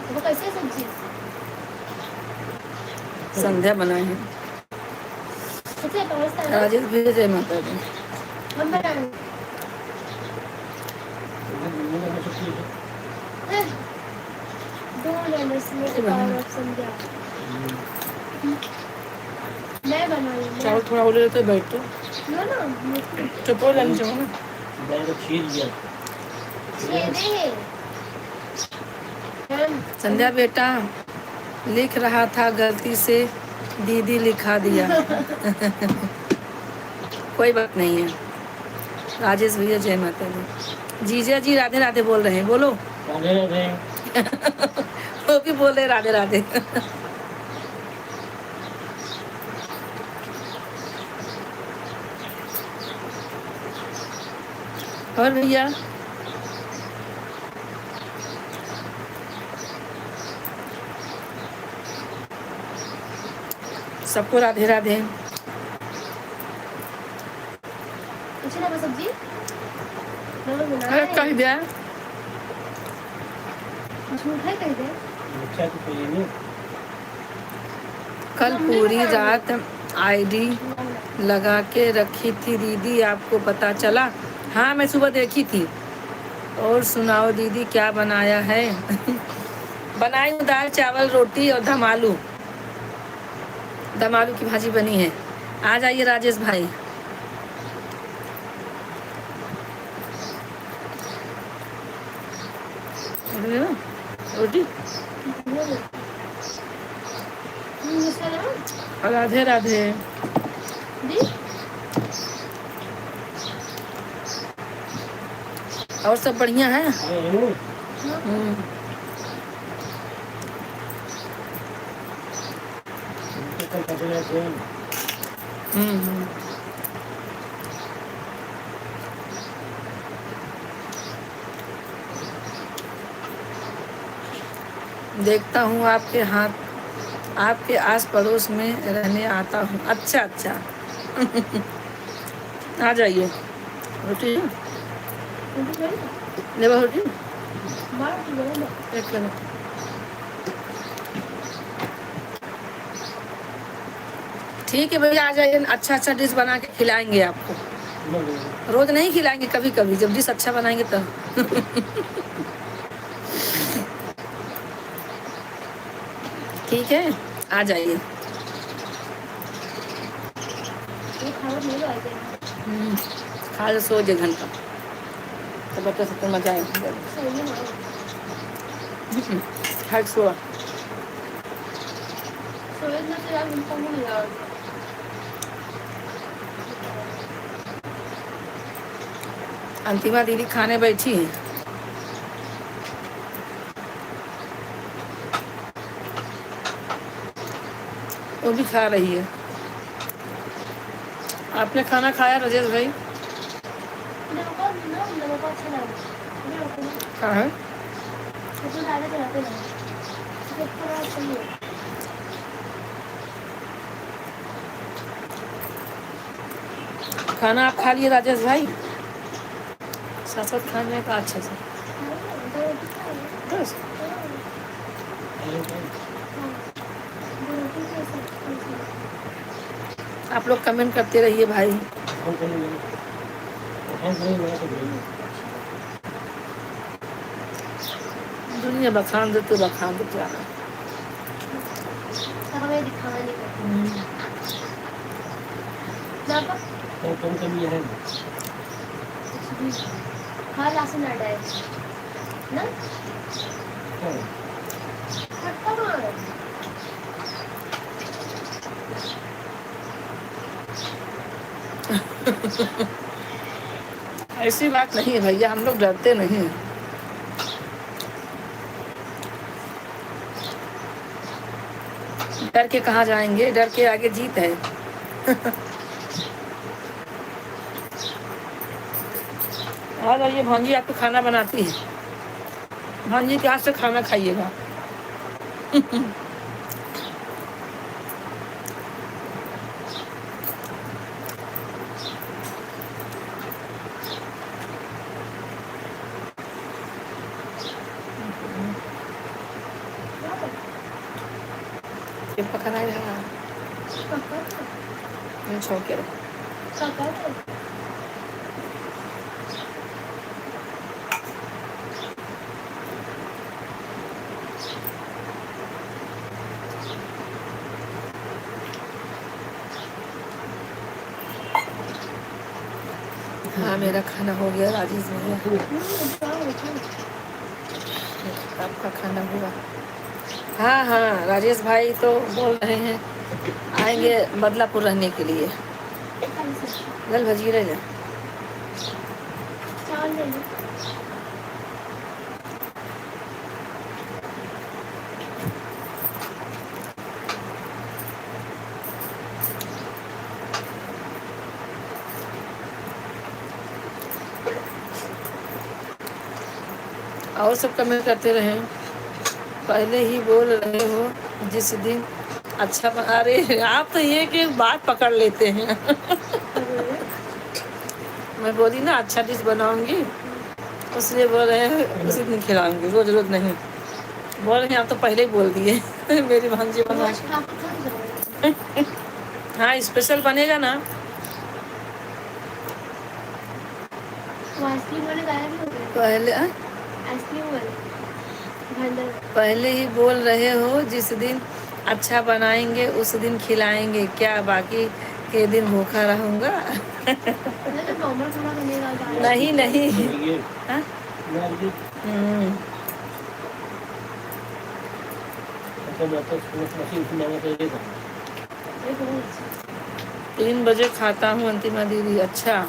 वो कैसे सब्जी संध्या बनाए हैं। राजेश भैया जय माता दी। हम बनाए कौन है नस्ल के पावर ऑफ संध्या? मैं बनाई चावल थोड़ा और ले लेते बैठ तो ना ना मुझे चुप हो जानी चाहिए ना। मैंने छीन लिया। छेदे हम संध्या बेटा लिख रहा था गलती से दीदी लिखा दिया। कोई बात नहीं है। राजेश भैया जय माता दी। जीजा जी राधे राधे बोल रहे हैं, बोलो। राधे राधे। वो भी बोल रहे राधे राधे। और भैया सबको राधे राधे। अच्छी ना सब्जी अरे कह दिया झूठ है कह दे अच्छा तो कोई नहीं। कल पूरी रात आईडी लगा के रखी थी दीदी, आपको पता चला? हाँ मैं सुबह देखी थी। और सुनाओ दीदी क्या बनाया है? बनाई हूँ दाल चावल रोटी और दम आलू की भाजी बनी है। आ जाइए राजेश भाई। रोटी राधे राधे। और सब बढ़िया है? हम्म। हम्म। देखता हूँ आपके हाथ, आपके आस पड़ोस में रहने आता हूँ। अच्छा अच्छा। आ जाइए। रोटी ले रोटी एक ले लो। ठीक है भैया आ जाइए, अच्छा अच्छा डिश बना के खिलाएंगे आपको। रोज नहीं खिलाएंगे, कभी कभी जब डिश अच्छा बनाएंगे तब। ठीक है आ जाइए। खा लो, सो 1 घंटा तो बच्चा सब तो मजा आएगा। खा के सो। अंतिमा दीदी खाने बैठी है। वो भी खा रही है। आपने खाना खाया राजेश भाई? कहाँ है? खाना आप खा लिए राजेश भाई? साथ साथ खाने का अच्छा से बस। आप लोग कमेंट करते रहिए भाई। दुनिया बखान दे तो बखान दे जाना। हमें दिखाने को हाँ लासन आडा है ना खट्टा मार ऐसी बात नहीं है भैया, हम लोग डरते नहीं हैं। डर के कहाँ जाएंगे, डर के आगे जीत है। आ जाइए, भांजी आपको खाना बनाती है। भांजी के हाथ से खाना खाइएगा। ये पकड़ा रहा छोड़ के हाँ मेरा खाना हो गया राजेश भैया, आपका खाना हुआ? हाँ हाँ राजेश भाई तो बोल रहे हैं आएंगे बदलापुर रहने के लिए। गल भजी रह जा। चावल ले लो। और सब कमेंट करते रहे। पहले ही बोल रहे हो जिस दिन अच्छा अरे आप तो ये कि बात पकड़ लेते हैं। मैं बोली ना अच्छा डिश बनाऊंगी, इसलिए बोल रहे हैं उसी दिन खिलाऊंगी, रोज रोज नहीं। बोल रहे हैं आप तो पहले ही बोल दिए। मेरी भांजी बना के। हाँ स्पेशल बनेगा ना। आइसक्रीम वाले गायब हो गए। पहले आइसक्रीम वाले भंडार। पहले ही बोल रहे हो जिस दिन अच्छा बनाएंगे उस दिन खिलाएंगे, क्या बाकी के दिन भूखा रहूंगा? तो नॉर्मल खाना बनेगा। नहीं नहीं। हाँ? ये बहुत अच्छा। 3 बजे खाता हूँ अंतिमा दीदी। अच्छा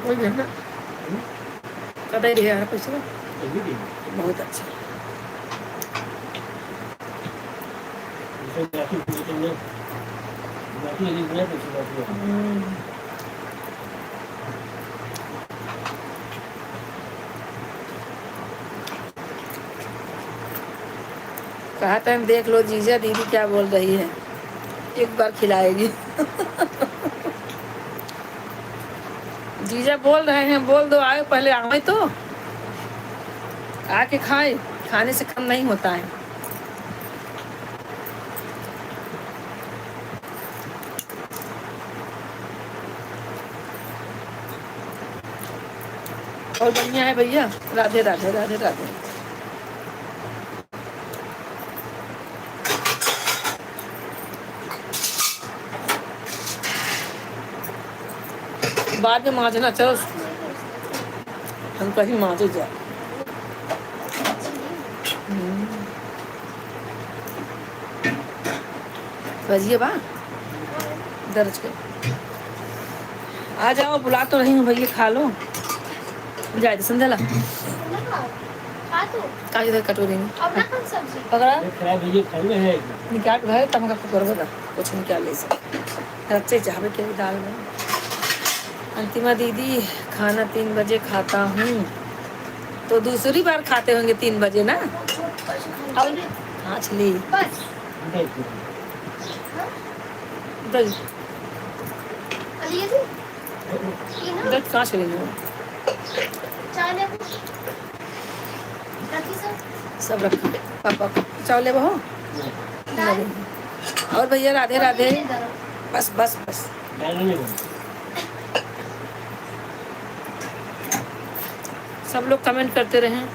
वही है ना, कदा ही रहा पैसा। बहुत अच्छा। कहा टाइम देख लो जीजा दीदी क्या बोल रही है, एक बार खिलाएगी। जीजा बोल रहे हैं बोल दो, आए पहले आए तो आके खाए, खाने से कम नहीं होता है। और बढ़िया है भैया। राधे राधे राधे राधे। बाद में मांझना, चलो हम कहीं मांझे जाए। बजिए बा दर्ज कर आ जाओ, बुला तो रही हूँ भैया, खा लो जाए संध्याला का इधर कटोरी में पकड़ा निकाल घर तम का कुकर बता कुछ निकाल ले से रच्चे चाहबे के दाल में। अंतिमा दीदी खाना 3 बजे खाता हूँ, तो दूसरी बार खाते होंगे 3 बजे ना? हाँ चली कहाँ चली जाओ? सब रखा पापा चावले बहो। और भैया राधे राधे। बस बस बस सब लोग कमेंट करते रहें।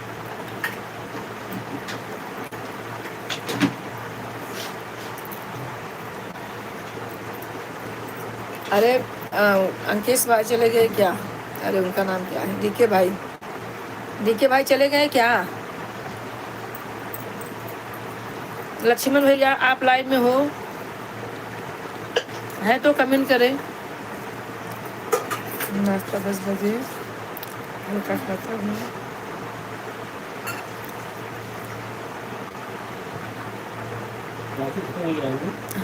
अरे अंकेश भाई चले गए क्या? अरे उनका नाम क्या है? डीके भाई, डीके भाई चले गए क्या? लक्ष्मण भैया आप लाइव में हो है तो कमेंट करें। नाश्ता 10 बजे हल्का खाता हूँ।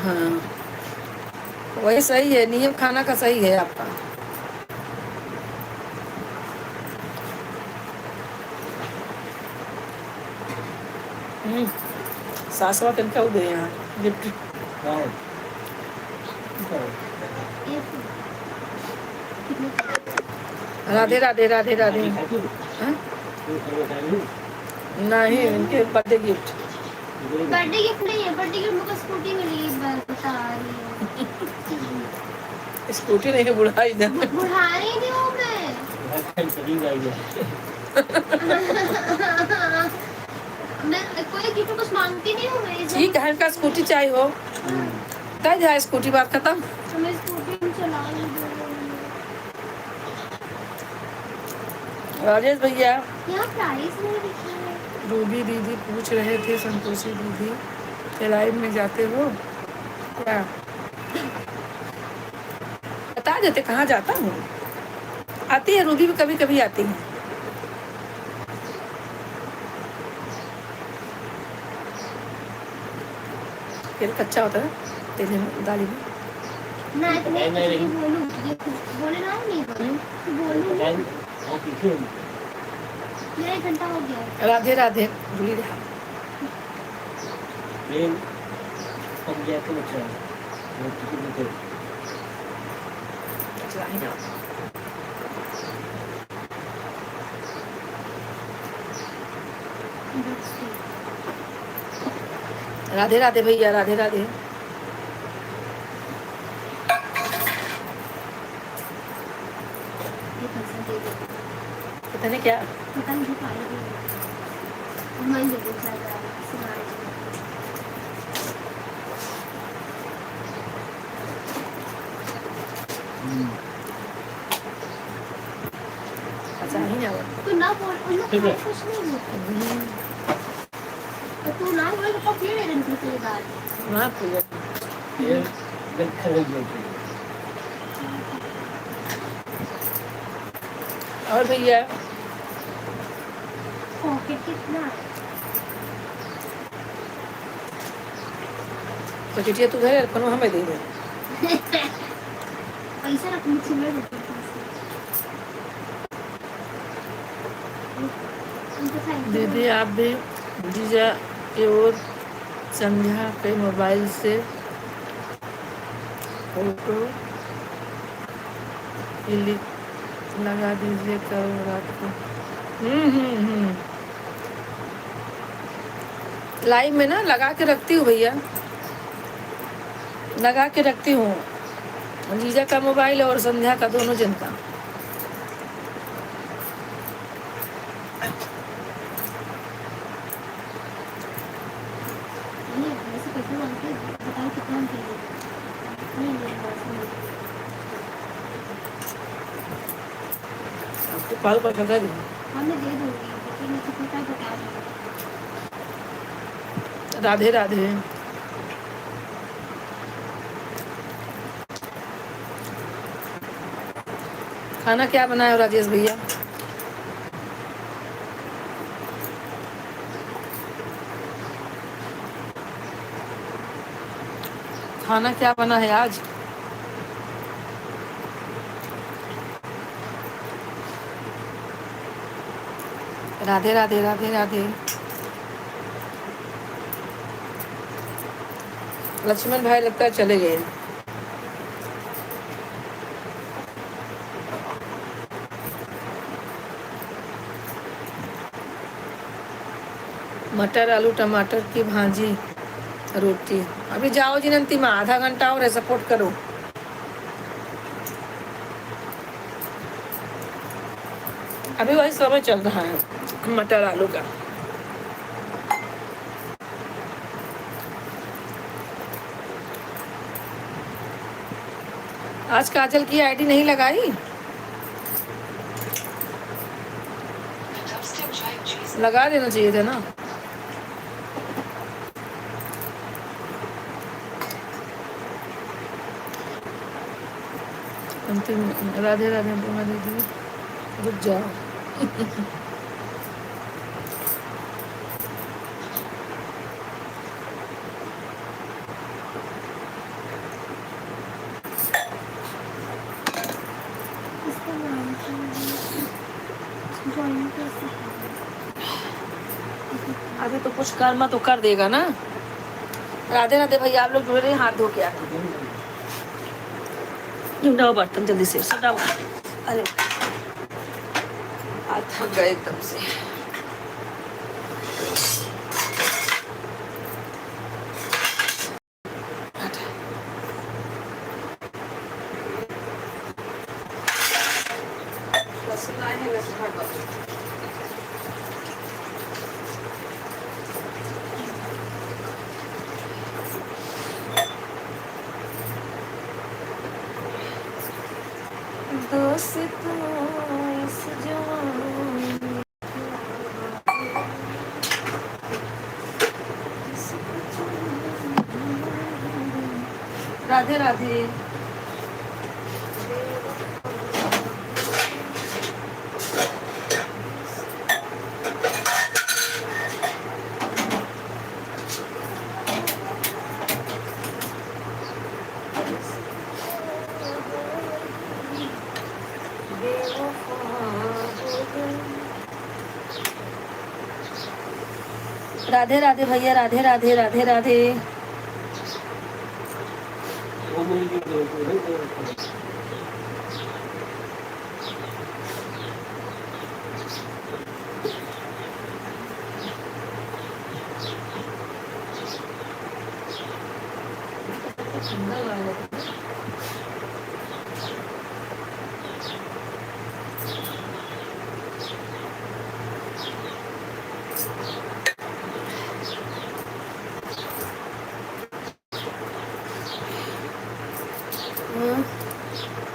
हाँ वही सही है, नियम खाना का सही है आपका। सासवा तनका उदे यहाँ गिफ्ट। राधे राधे राधे राधे। नहीं इनके बर्थडे गिफ्ट। बर्थडे गिफ्ट नहीं है, बर्थडे गिफ्ट मुझको स्कूटी मिली इस बार, बता रही हूँ। स्कूटी नहीं बुढ़ाई ना, बुढ़ा रही थी वो मैं। मैं कोई गिफ्ट कुछ मांगती नहीं हूँ मैं। ठीक है, इनका स्कूटी चाहिए हो तय जाए, स्कूटी बात खत्म। हमें स्कूटी चला नहीं दो। राजेश भैया, यहाँ प्राइस नहीं लिखा है। रूबी दीदी पूछ रहे थे, संतोषी दीदी के लाइव में जाते हो क्या? बता देते कहाँ जाता हूँ। आती है रूबी भी, कभी कभी आती है। तेल कच्चा होता है तेल में, दाली में। ना इतने नहीं, नहीं। बोलूँ ये बोले ना नहीं बोलूँ। मेरा 1 घंटा हो गया। राधे राधे भूली रहा। चला ही ना। राधे राधे भैया, राधे राधे। ये पैसा दे दो। पता नहीं क्या पता नहीं पाएगी। मैं ये बोल रहा था सुनाई। अच्छा ही ना। तू ना बोल, उन लोग का कुछ नहीं होता। और तू ना बोल तो फिर ले रही थी ये बात। वहाँ पूजा और भैया पॉकेट कितना है? तो चिटिया तू घर कोनो हमें दे दे। पैसा रख मुझसे मैं देती हूँ। उनको thank you दीदी आप भी जीजा के और संध्या के मोबाइल से फोटो क्लिक लगा दीजिए कल रात को। लाइव में ना लगा के रखती हूँ भैया, लगा के रखती हूँ। जीजा का मोबाइल और संध्या का, दोनों जन का। नहीं वैसे पैसा मांगते हैं, बताओ कितना हम चाहिए। नहीं नहीं वैसे नहीं। आपको पाल पर लगा दी। हाँ मैं दे दूँगी लेकिन मैं कितना का बता दूँ। राधे राधे। खाना क्या बनाया हो राजेश भैया? खाना क्या बना है आज? राधे राधे, राधे राधे। लक्ष्मण भाई लगता है चले गए। मटर आलू टमाटर की भाजी रोटी। अभी जाओ जी नंतिमा, आधा घंटा और है, सपोर्ट करो। अभी वही समय चल रहा है मटर आलू का। आज काजल की आईडी नहीं लगाई, लगा देना चाहिए था ना। अंतिम राधे राधे पूर्णा दीदी, रुक जाओ। इसका नाम क्या है? ज्वाइन कैसे करें? अभी तो कुछ कर्म तो कर देगा ना। राधे राधे भैया, आप लोग जुड़े रहे, हाथ धो के आते। उठाओ बर्तन जल्दी से, उठाओ। अरे आज थक गए एकदम से। लहसुन आए हैं, लहसुन हट दो। बस तू इस जवानी राधे राधे। राधे राधे भैया, राधे राधे राधे राधे। वो मुझे क्यों दो?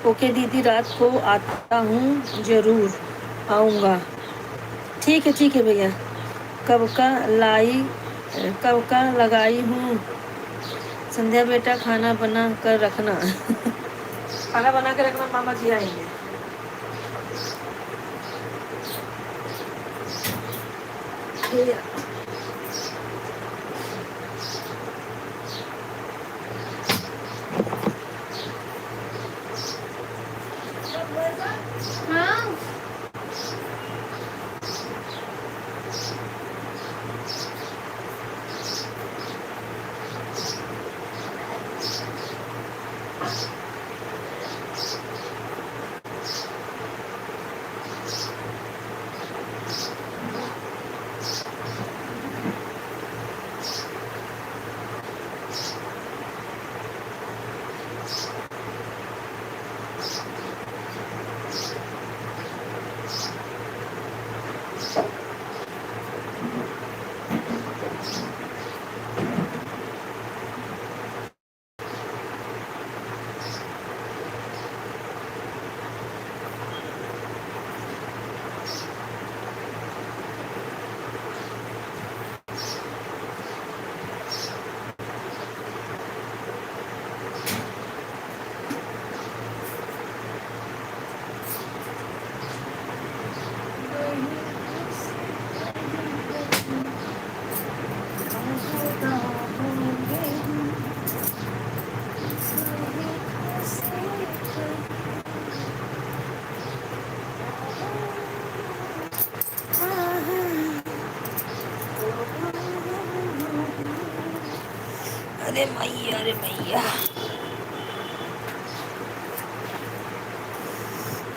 ओके दीदी, रात को आता हूँ, जरूर आऊँगा। ठीक है भैया। कब का लगाई हूँ। संध्या बेटा खाना बना कर रखना। खाना बना कर रखना, मामा जी आएंगे। हाँ अरे मैया, अरे मैया।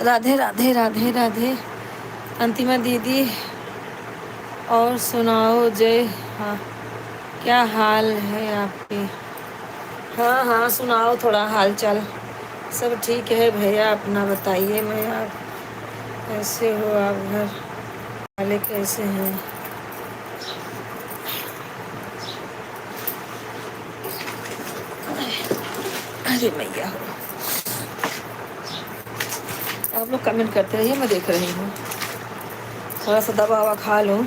राधे राधे राधे राधे। अंतिमा दीदी, और सुनाओ जय। हाँ, क्या हाल है आपके। हाँ हाँ, सुनाओ थोड़ा हाल चाल। सब ठीक है भैया, अपना बताइए। मैं आप कैसे हो, आप घर वाले कैसे हैं। अरे मैया, आप लोग कमेंट करते रहिए, मैं देख रही हूँ। थोड़ा सा दवा ववा खा लूँ।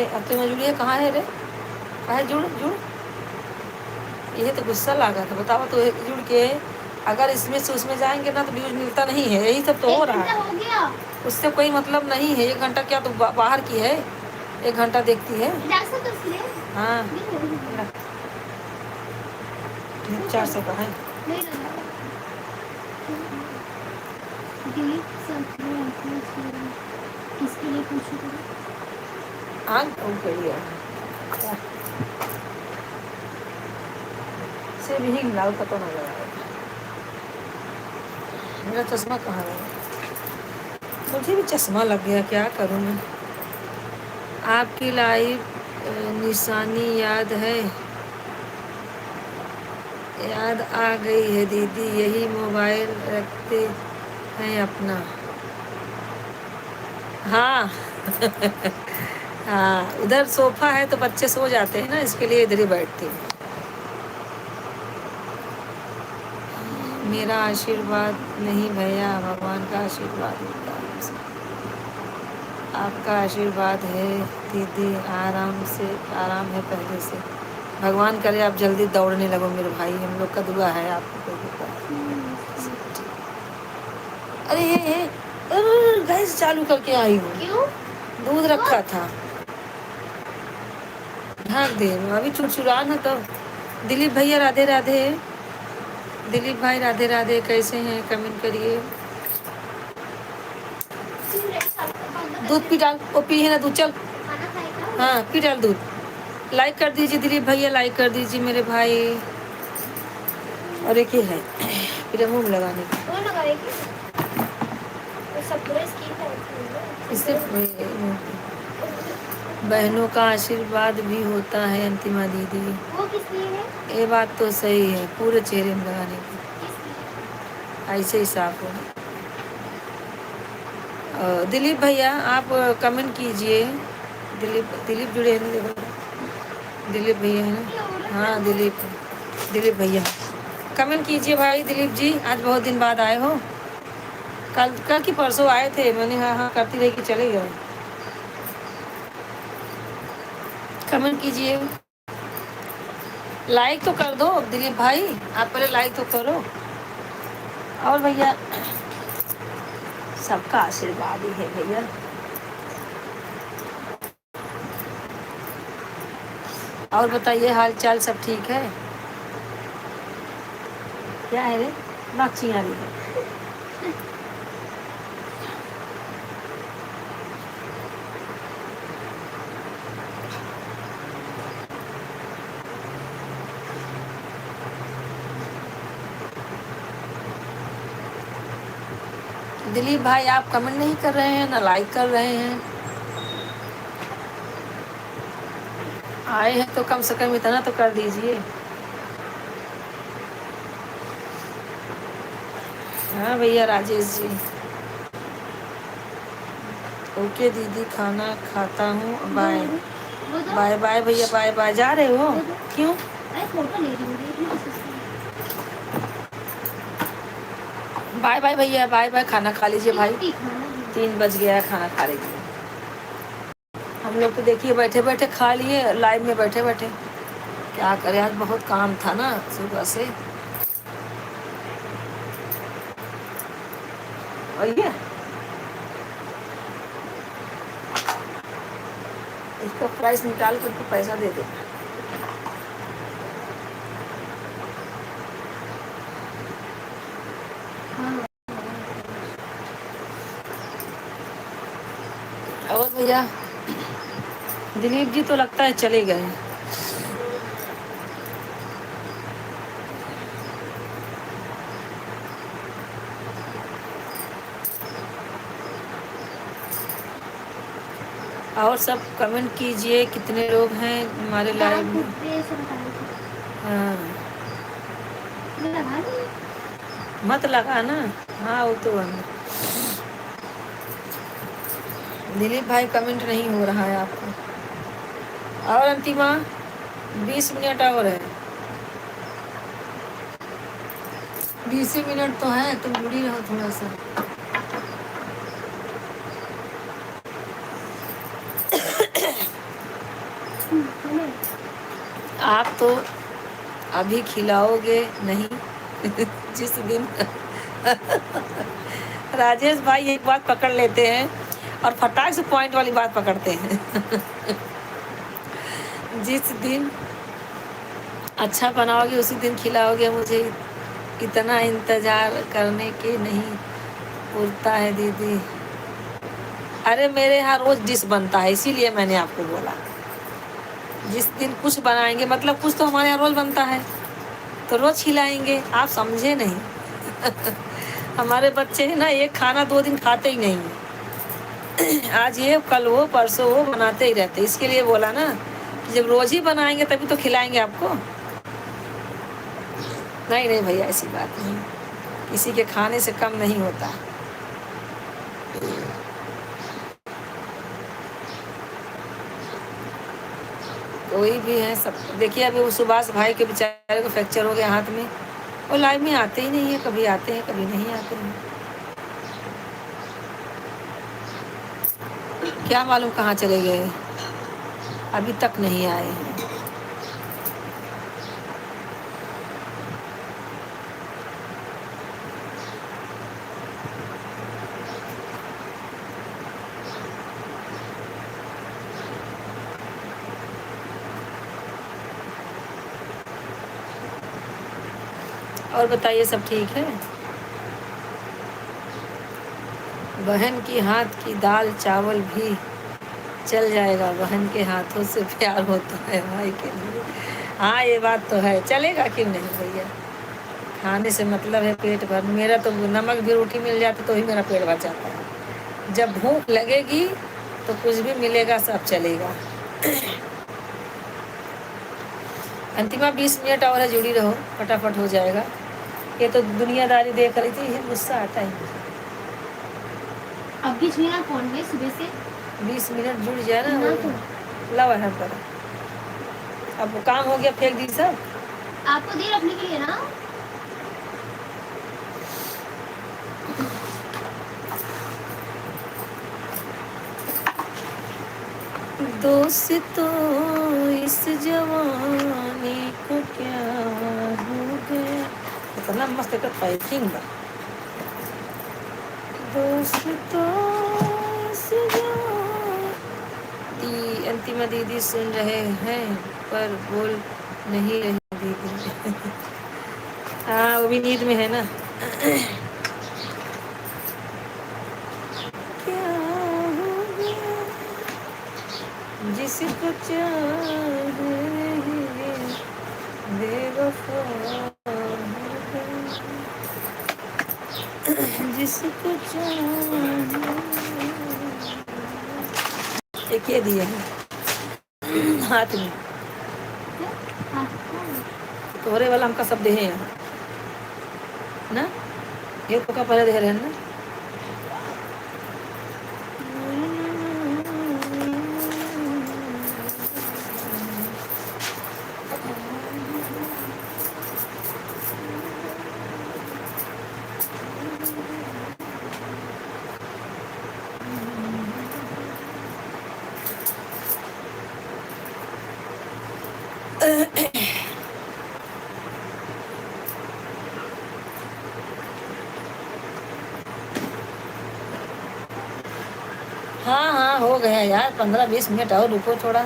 अब तो मजबूरी कहाँ है रे, कहाँ है। जुड़ जुड़, ये तो गुस्सा लगा था। बताओ तो जुड़ के अगर इसमें से उसमें जाएंगे ना तो व्यूज मिलता नहीं है। यही सब तो हो रहा है। हो गया। उससे कोई मतलब नहीं है। 1 घंटा क्या तो बाहर की है, 1 घंटा देखती है। हाँ, 400 का है। किसके लिए पूछो। आँख खूब करी है से भी लाल पता ना लगा मेरा चश्मा कहाँ है मुझे भी चश्मा लग गया क्या करूँ मैं आपकी लाइव निशानी याद है याद आ गई है दीदी यही मोबाइल रखते हैं अपना हाँ हाँ उधर सोफा है तो बच्चे सो जाते हैं ना इसके लिए इधर ही बैठती हूँ मेरा आशीर्वाद नहीं भैया भगवान का आशीर्वाद होता है हमसे। आपका आशीर्वाद है दीदी आराम है पहले से भगवान करे आप जल्दी दौड़ने लगो मेरे भाई हम लोग का दुआ है आपको कोई दुआ अरे ये गैस चालू करके आई हूँ क्यों? दूध रखा था ढाक दे अभी चुरचुरा ना तो दिलीप भैया राधे राधे दिलीप भाई राधे राधे कैसे हैं कमेंट करिए दूध पी डाल वो पी है ना दूध चल खाना खाएगा? हाँ पी डाल दूध लाइक कर दीजिए दिलीप भैया लाइक कर दीजिए मेरे भाई और एक ये है फिर मुँह में लगाने की वो लगाएगी वो सब पूरा स्किन टाइप इससे बहनों का आशीर्वाद भी होता है अंतिमा दीदी वो किस लिए है? ये बात तो सही है पूरे चेहरे में लगाने की किस लिए? ऐसे ही साफ हो दिलीप भैया आप कमेंट कीजिए दिलीप जुड़े हैं ना देखो दिलीप भैया है ना हाँ दिलीप भैया कमेंट कीजिए भाई दिलीप जी आज बहुत दिन बाद आए हो कल की परसों आए थे मैंने हाँ करती रही कि चले गए कमेंट कीजिए लाइक तो कर दो दिलीप भाई आप पहले लाइक तो करो और भैया सबका आशीर्वाद ही है भैया और बताइए हाल चाल सब ठीक है क्या है रे बाक्षी आ रही है दिलीप भाई आप कमेंट नहीं कर रहे हैं ना लाइक कर रहे हैं आए हैं तो कम से कम इतना तो कर दीजिए हाँ भैया राजेश जी ओके दीदी खाना खाता हूँ बाय वो तो बाय बाय भैया बाय बाय जा रहे हो क्यों अरे फोटो ले रही हूँ बाय बाय भैया बाय बाय खाना खा लीजिए भाई खाना 3 बज गया खाना खा लीजिए हम लोग तो देखिए बैठे बैठे खा लिए लाइव में बैठे बैठे क्या करें आज बहुत काम था ना सुबह से और ये इसका प्राइस निकाल करके पैसा दे दे और भैया दिलीप जी तो लगता है चले गए और सब कमेंट कीजिए कितने लोग हैं हमारे लाइव में हाँ मत लगा ना हाँ वो तो है दिलीप भाई कमेंट नहीं हो रहा है आपका और अंतिमा 20 मिनट और है 20 मिनट तो है तुम जुड़ी रहो थोड़ा सा आप तो अभी खिलाओगे नहीं जिस दिन राजेश भाई एक बात पकड़ लेते हैं और फटाक से पॉइंट वाली बात पकड़ते हैं जिस दिन अच्छा बनाओगे उसी दिन खिलाओगे मुझे इतना इंतजार करने के नहीं पुरता है दीदी अरे मेरे यहाँ रोज डिश बनता है, इसीलिए मैंने आपको बोला। जिस दिन कुछ बनाएंगे मतलब कुछ तो हमारे यहाँ रोज बनता है, तो रोज खिलाएंगे। आप समझे नहीं। हमारे बच्चे हैं ना, एक खाना 2 दिन खाते ही नहीं हैं। आज ये कल वो परसों वो बनाते ही रहते। इसके लिए बोला ना कि जब रोज ही बनाएंगे तभी तो खिलाएंगे आपको। नहीं नहीं भैया, ऐसी बात नहीं, किसी के खाने से कम नहीं होता। कोई भी है सब। देखिए अभी वो सुभाष भाई के बेचारे को फ्रैक्चर हो गया हाथ में, वो लाइव में आते ही नहीं है, कभी आते हैं कभी नहीं आते हैं। क्या मालूम कहाँ चले गए, अभी तक नहीं आए हैं। और बताइए सब ठीक है? बहन की हाथ की दाल चावल भी चल जाएगा, बहन के हाथों से प्यार होता है भाई के लिए। हाँ ये बात तो है, चलेगा क्यों नहीं भैया। खाने से मतलब है पेट भर। मेरा तो नमक भी रोटी मिल जाती तो ही मेरा पेट भर जाता है। जब भूख लगेगी तो कुछ भी मिलेगा सब चलेगा। अंतिमा 20 मिनट और है, जुड़ी रहो, फटाफट हो जाएगा। ये तो दुनियादारी देख रही थी, गुस्सा आता है। अब भी छुई फोन में सुबह से 20 मिनट जुड़ जाए ना ना वो। तो लाओ है पर अब वो काम हो गया, फेंक दी सब। आपको दे रखने के लिए ना। दोस्तों इस जवानी को क्या हो गया। इतना मस्त एक फाइटिंग बा। दोस्तों इस जवानी। अंतिमा दीदी सुन रहे हैं पर बोल नहीं रही दीदी। हाँ वो भी नींद में है ना। क्या हो गया जिसको चाहे बेवफा जिसको चाहे। एक ये दिए हैं हाथ में, तोहरे वाला हमका सब दे हैं यहाँ ना। ये तो का पहले दे रहे हैं ना। हाँ हाँ हो गया यार, 15-20 मिनट और रुको थोड़ा।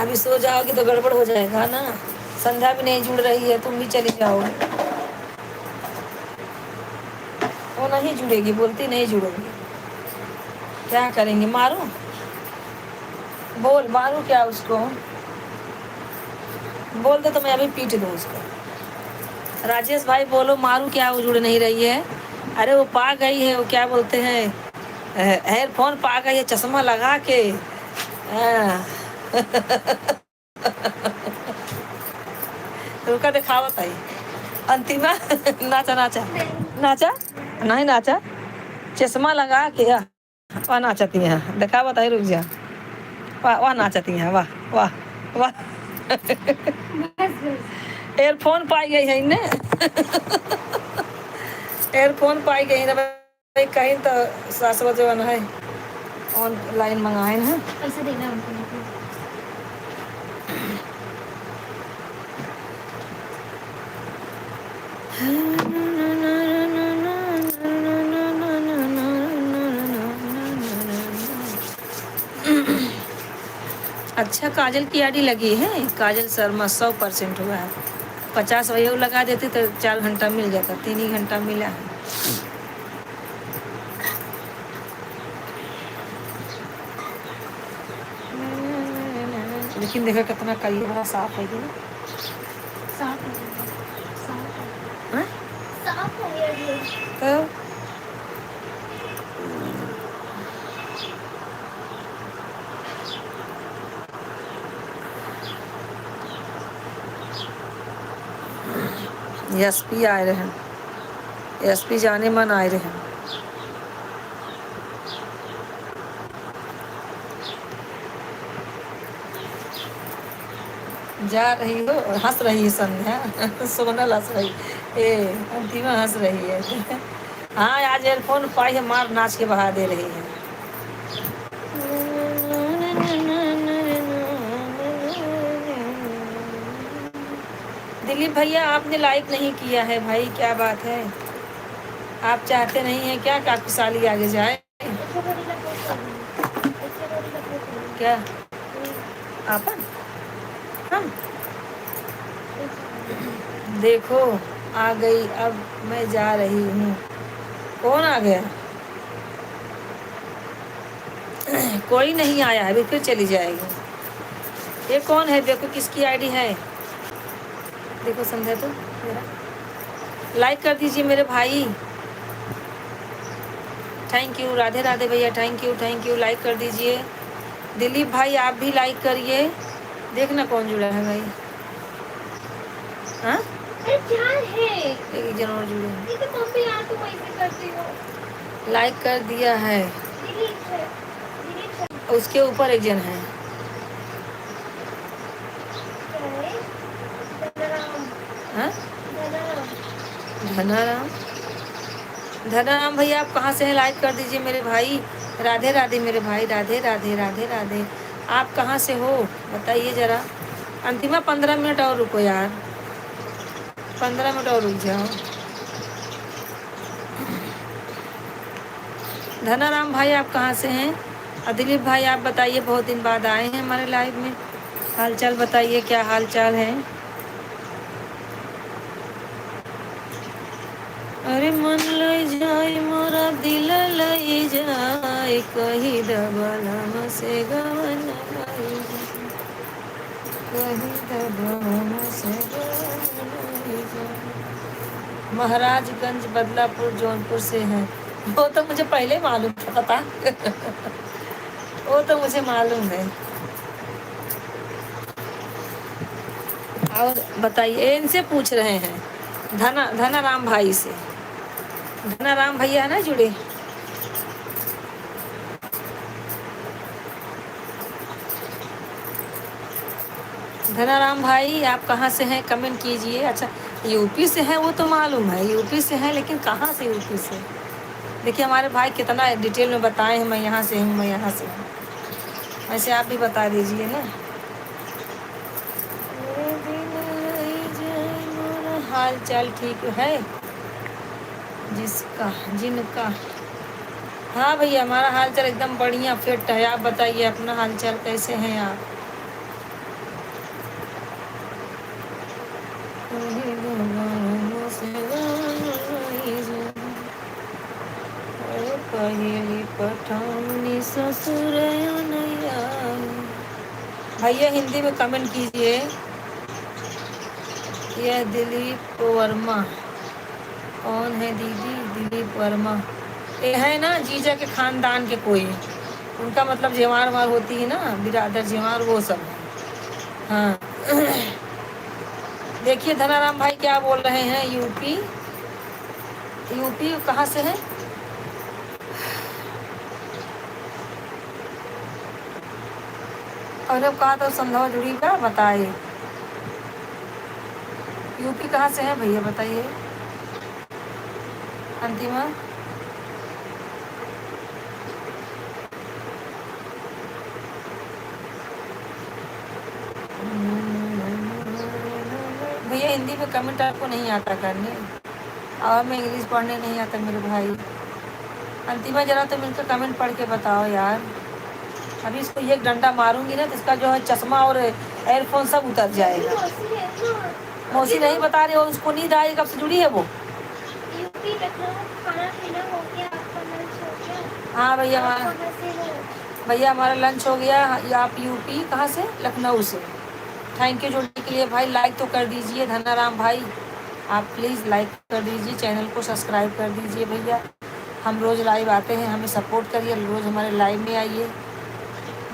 अभी सो जाओगी तो गड़बड़ हो जाएगा ना। संध्या भी नहीं जुड़ रही है, तुम भी चली जाओगे। वो नहीं जुड़ेगी, बोलती नहीं जुड़ोगी। क्या करेंगे, मारो बोल, मारू क्या उसको। बोल दो तो मैं अभी पीट दूँ उसको। राजेश भाई बोलो मारू क्या, वो जुड़ नहीं रही है। अरे वो पा गई है, वो क्या बोलते हैं, एयरफोन पा गई है चश्मा लगा के। रुका दिखावत है अंतिमा। नाचा नाचा नाचा नहीं नाचा, चश्मा लगा के वाह नाचती है। दिखावत है, रुक जा। वाह वाह नाचती है, वाह वाह वाह। एयरफोन पाई गई है इन्हें। एयरफोन पाई गई है भाई, कहीं तो 7 बजे बना है। ऑनलाइन मंगाए हैं, पैसा देना उनको। अच्छा काजल की आईडी लगी है, काजल शर्मा 100% हुआ है। 50 वही लगा देते तो 4 घंटा मिल जाता, 3 ही घंटा मिला है। लेकिन देखो कितना करिए बड़ा साफ है कि ना। साफ है, साफ है, हाँ? साफ है ये भी। तो एसपी आए रहे हैं, एसपी जाने मन आए रहे हैं। जा रही हो और हंस रही है संध्या सोनल हंस रही ए अंतिमा हंस रही है। हाँ आज एयरफोन पाई है, मार नाच के बहा दे रही है। दिलीप भैया आपने लाइक नहीं किया है भाई, क्या बात है? आप चाहते नहीं हैं क्या कि आपकी साली आगे जाए? अच्छा बड़ी लपट कर रही है, अच्छा बड़ी लपट कर रही क्या है। आपन हम देखो आ गई, अब मैं जा रही हूँ। कौन आ गया? कोई नहीं आया है, अभी फिर चली जाएगी। ये कौन है? देखो किसकी आईडी है, देखो संध्या तो मेरा। लाइक कर दीजिए मेरे भाई। थैंक यू राधे राधे भैया, थैंक यू लाइक कर दीजिए। दिलीप भाई आप भी लाइक करिए। देखना कौन जुड़ा है भाई। हाँ अरे क्या है एक जन और जुड़े हैं। ये? तो मम्मी यार तुम ऐसे करती हो। लाइक कर दिया है, डिलीट है, डिलीट है। उसके ऊपर एक जन है। क्या है? धनाराम, हाँ धनाराम। धनाराम, धनाराम भैया आप कहाँ से हैं? लाइक कर दीजिए मेरे भाई। राधे राधे मेरे भाई, राधे राधे राधे राधे। आप कहाँ से हो बताइए ज़रा। अंतिमा 15 मिनट और रुको यार, 15 मिनट और रुक जाओ। धनाराम भाई आप कहाँ से हैं? और दिलीप भाई आप बताइए, बहुत दिन बाद आए हैं हमारे लाइव में। हाल चाल बताइए, क्या हाल चाल है? अरे मन लई जाए मोरा दिल लई जाए, कही दबलम से गवन लई जाए, कही दबलम से गवन लई जाए। महाराजगंज बदलापुर जौनपुर से हैं। वो तो मुझे पहले मालूम था, पता वो तो मुझे मालूम है। और बताइए, इनसे पूछ रहे हैं, धनाराम भाई से। धनाराम भैया है ना जुड़े? धनाराम भाई आप कहाँ से हैं कमेंट कीजिए। अच्छा यूपी से हैं वो तो मालूम है, यूपी से हैं, लेकिन कहाँ से यूपी से? देखिए हमारे भाई कितना डिटेल में बताए हैं, मैं यहाँ से हूँ, मैं यहाँ से हूँ। वैसे आप भी बता दीजिए ना। हाल चाल ठीक है जिसका जिनका। हाँ भैया हमारा हाल चाल एकदम बढ़िया फिट है। आप बताइए अपना हाल चाल कैसे हैं आप? पहली पठानी ससुर भैया हिंदी में कमेंट कीजिए। यह दिलीप वर्मा कौन है दीदी? दिलीप वर्मा ये है ना जीजा के खानदान के कोई, उनका मतलब जेवार वार होती है ना, बिरादर जेवार, वो सब है। हाँ देखिए धनाराम भाई क्या बोल रहे हैं, यूपी, यूपी कहाँ से है? और अब कहा तो संधवा जुड़ी का बताए। यूपी कहाँ से है भैया बताइए। अंतिमा भैया हिंदी में कमेंट आपको नहीं आता करने, और मैं इंग्लिश पढ़ने नहीं आता मेरे भाई। अंतिमा जरा तो मिलकर कमेंट पढ़ के बताओ यार। अभी इसको एक डंडा मारूंगी ना तो इसका जो है चश्मा और एयरफोन सब उतर जाएगा। मौसी नहीं बता रही हो, उसको नींद आई, कब से जुड़ी है वो? यूपी लखनऊ, खाना पीना हो गया आपका? लंच हो गया? हाँ भैया आप कहाँ से हो? भैया हमारा लंच हो गया। या आप यूपी कहाँ से? लखनऊ से। थैंक यू जुड़ने के लिए भाई। लाइक तो कर दीजिए धनाराम भाई, आप प्लीज़ लाइक कर दीजिए, चैनल को सब्सक्राइब कर दीजिए भैया। हम रोज़ लाइव आते हैं, हमें सपोर्ट करिए, रोज़ हमारे लाइव में आइए।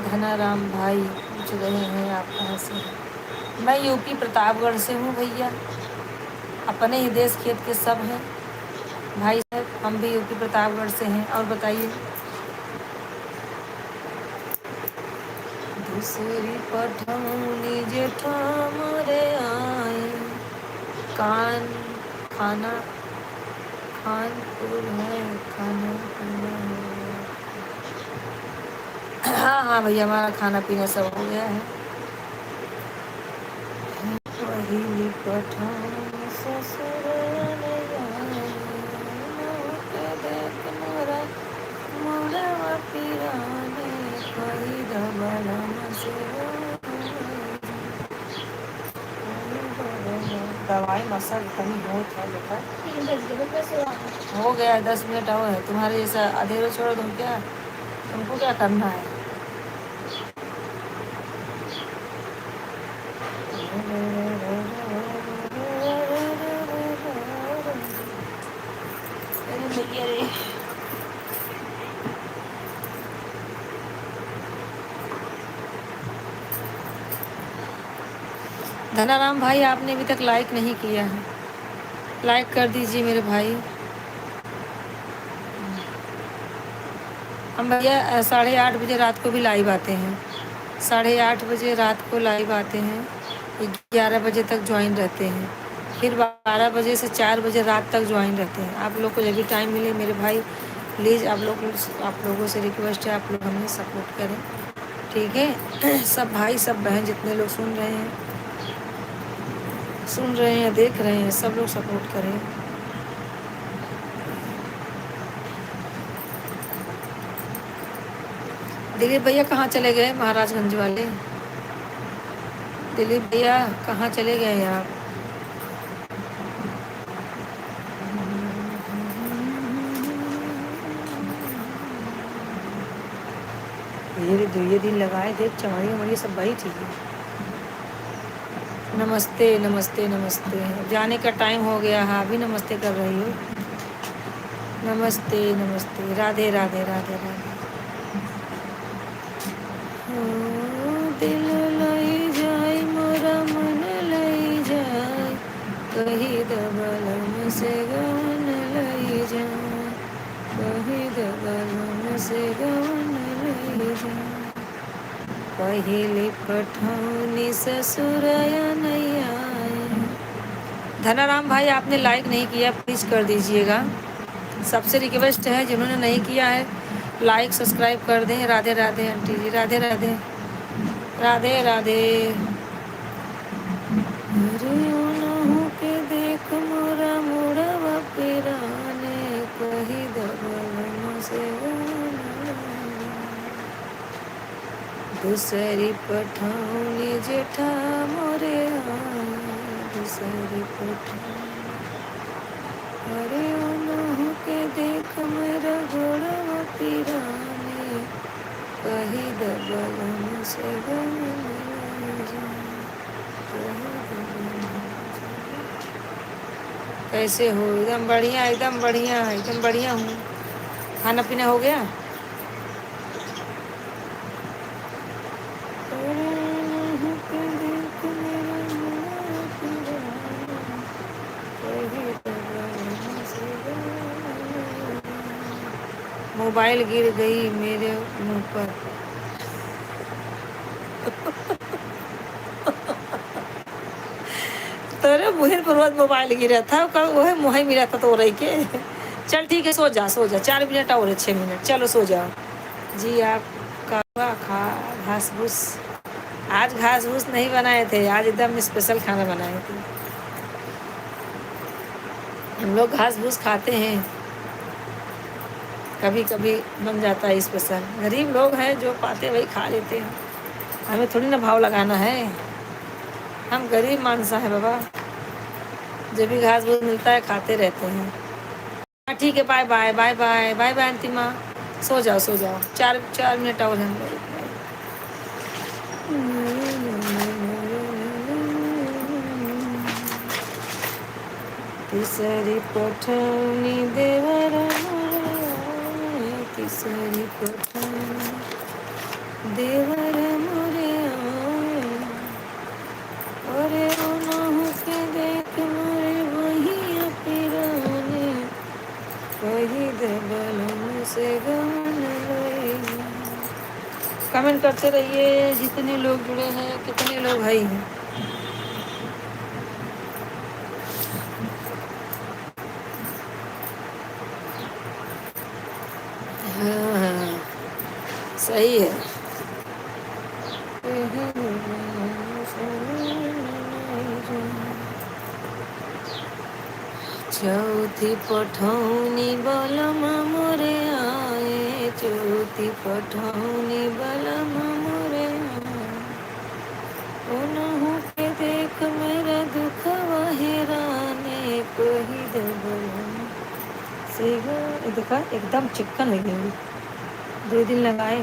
धनाराम भाई पूछ रहे हैं आप कहाँ से हैं? मैं यूपी प्रतापगढ़ से हूँ भैया। अपने ही देश खेत के सब हैं भाई साहब, हम भी यूपी प्रतापगढ़ से हैं। और बताइए। दूसरी पठौनी जेठाम रे आए, कान खाना कानपुर है, खाना पीना है। हाँ हाँ भैया, हमारा खाना पीना सब हो गया है। वही पठान ससुर ने आए, मौके देख मोरा मोरवा पिराने, कही दबलम से दवाई मसल कहीं हो था बेटा। 3 बज गए, बस हुआ। हो गया 10 मिनट और है। तुम्हारे जैसा अधेरे छोड़ दूँ क्या? तुमको क्या करना है? अरे भैया रे, धनाराम भाई आपने अभी तक लाइक नहीं किया है, लाइक कर दीजिए मेरे भाई। हम भैया 8:30 बजे रात को भी लाइव आते हैं। 8:30 बजे रात को लाइव आते हैं, 11 बजे तक ज्वाइन रहते हैं, फिर 12 बजे से 4 बजे रात तक ज्वाइन रहते हैं। आप लोग को जब भी टाइम मिले मेरे भाई प्लीज़, आप लोगों से रिक्वेस्ट है, आप लोग हमें सपोर्ट करें, ठीक है? सब भाई सब बहन जितने लोग सुन रहे हैं देख रहे हैं, सब लोग सपोर्ट करें। दिलीप भैया कहाँ चले गए? महाराजगंज वाले दिलीप भैया कहाँ चले गए आप? ये दिन लगाए देख, चमारी वमारी सब भाई ठीक है। नमस्ते नमस्ते नमस्ते, जाने का टाइम हो गया। हाँ अभी नमस्ते कर रही हो। नमस्ते नमस्ते, राधे राधे राधे राधे। दिल लई जाए मोरा मन लई जाए, कही दबलम से गवन लई जाए, कही दबलम से गवन लई जाए। पहली पठौनी ससुरया नहीं आए। धनाराम भाई आपने लाइक नहीं किया, प्लीज़ कर दीजिएगा। सबसे रिक्वेस्ट है, जिन्होंने नहीं किया है लाइक सब्सक्राइब कर दें। राधे राधे आंटी जी, राधे राधे राधे राधे। अरे ओनहु के देख मोरा मोरवा पिराने, कही दबलम से दूसरी पठौनी जेठा मोरे आए, दूसरी पठौनी। अरे ओनहु के देख मेरा घोड़वा पिराने, कही दबलम से कैसे हो? एकदम बढ़िया एकदम बढ़िया एकदम बढ़िया हूँ। खाना पीना हो गया? मोबाइल गिर गई मेरे मुंह पर। तेरे मुँह पर मोबाइल गिरा था, कल वह मुँह मिला था तो रही के। चल ठीक है, सो जा 4 मिनट और 6 मिनट, चलो सो जाओ जी। आपका घास भूस? आज घास भूस नहीं बनाए थे, आज एकदम स्पेशल खाना बनाए थे। हम लोग घास भूस खाते हैं, कभी कभी बन जाता है स्पेशल। गरीब लोग हैं जो पाते वही खा लेते हैं, हमें थोड़ी ना भाव लगाना है, हम गरीब मानसा है बाबा। जब भी घास भूस मिलता है खाते रहते हैं। हाँ ठीक है, bye bye bye bye bye bye Antima. सो जाओ सो जाओ, 4 मिनट और हैं हम लोग। तिसरी पठौनी देवर मोरे, तिसरी पठौनी देवर मोरे अरे ओनहु के देख मोरे वही पिराने कही देवल से गवन लई। कमेंट करते रहिए, जितने लोग जुड़े हैं, कितने लोग भाई हैं। हाँ, सही है। चौथी पठौनी बलम मोरे आए, चौथी पठौनी बलम मोरे आए ओनहु के देख मेरा दुख वहेराने कही देवल से देखा एकदम चिकन हो गई। 2 दिन लगाए।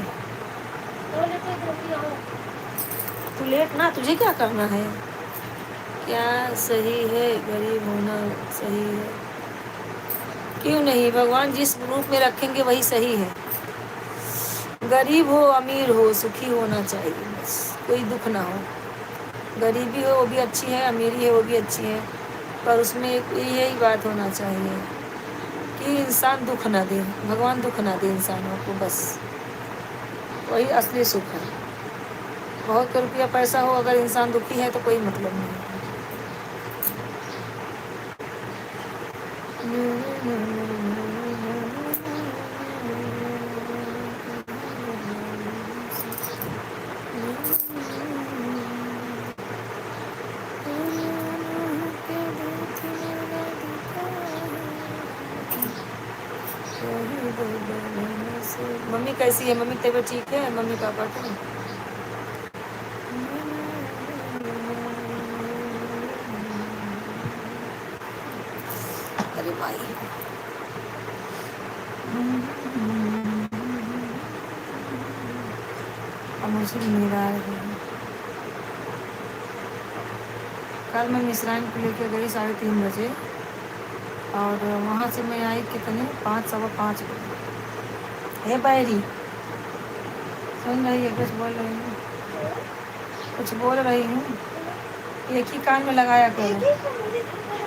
तू लेट ना, तुझे क्या करना है? क्या सही है, गरीब होना सही है? क्यों नहीं, भगवान जिस रूप में रखेंगे वही सही है। गरीब हो अमीर हो सुखी होना चाहिए, बस कोई दुख ना हो। गरीबी हो वो भी अच्छी है, अमीरी है वो भी अच्छी है, पर उसमें यही बात होना चाहिए कि इंसान दुख ना दे, भगवान दुख ना दे इंसानों को, बस वही असली सुख है। बहुत रुपया पैसा हो, अगर इंसान दुखी है तो कोई मतलब नहीं। मम्मी कैसी है? मम्मी तबीयत ठीक है? मम्मी पापा की? अरे भाई अब मुझे नींद आ रही है। कल मैं मिश्राइन को लेकर गई 3:30 बजे, और वहाँ से मैं आई कितने 5 सवा 5 बजे। हे बैरी सुन रही है? कुछ बोल रही हूँ, कुछ बोल रही हूँ। एक ही कान में लगाया करो,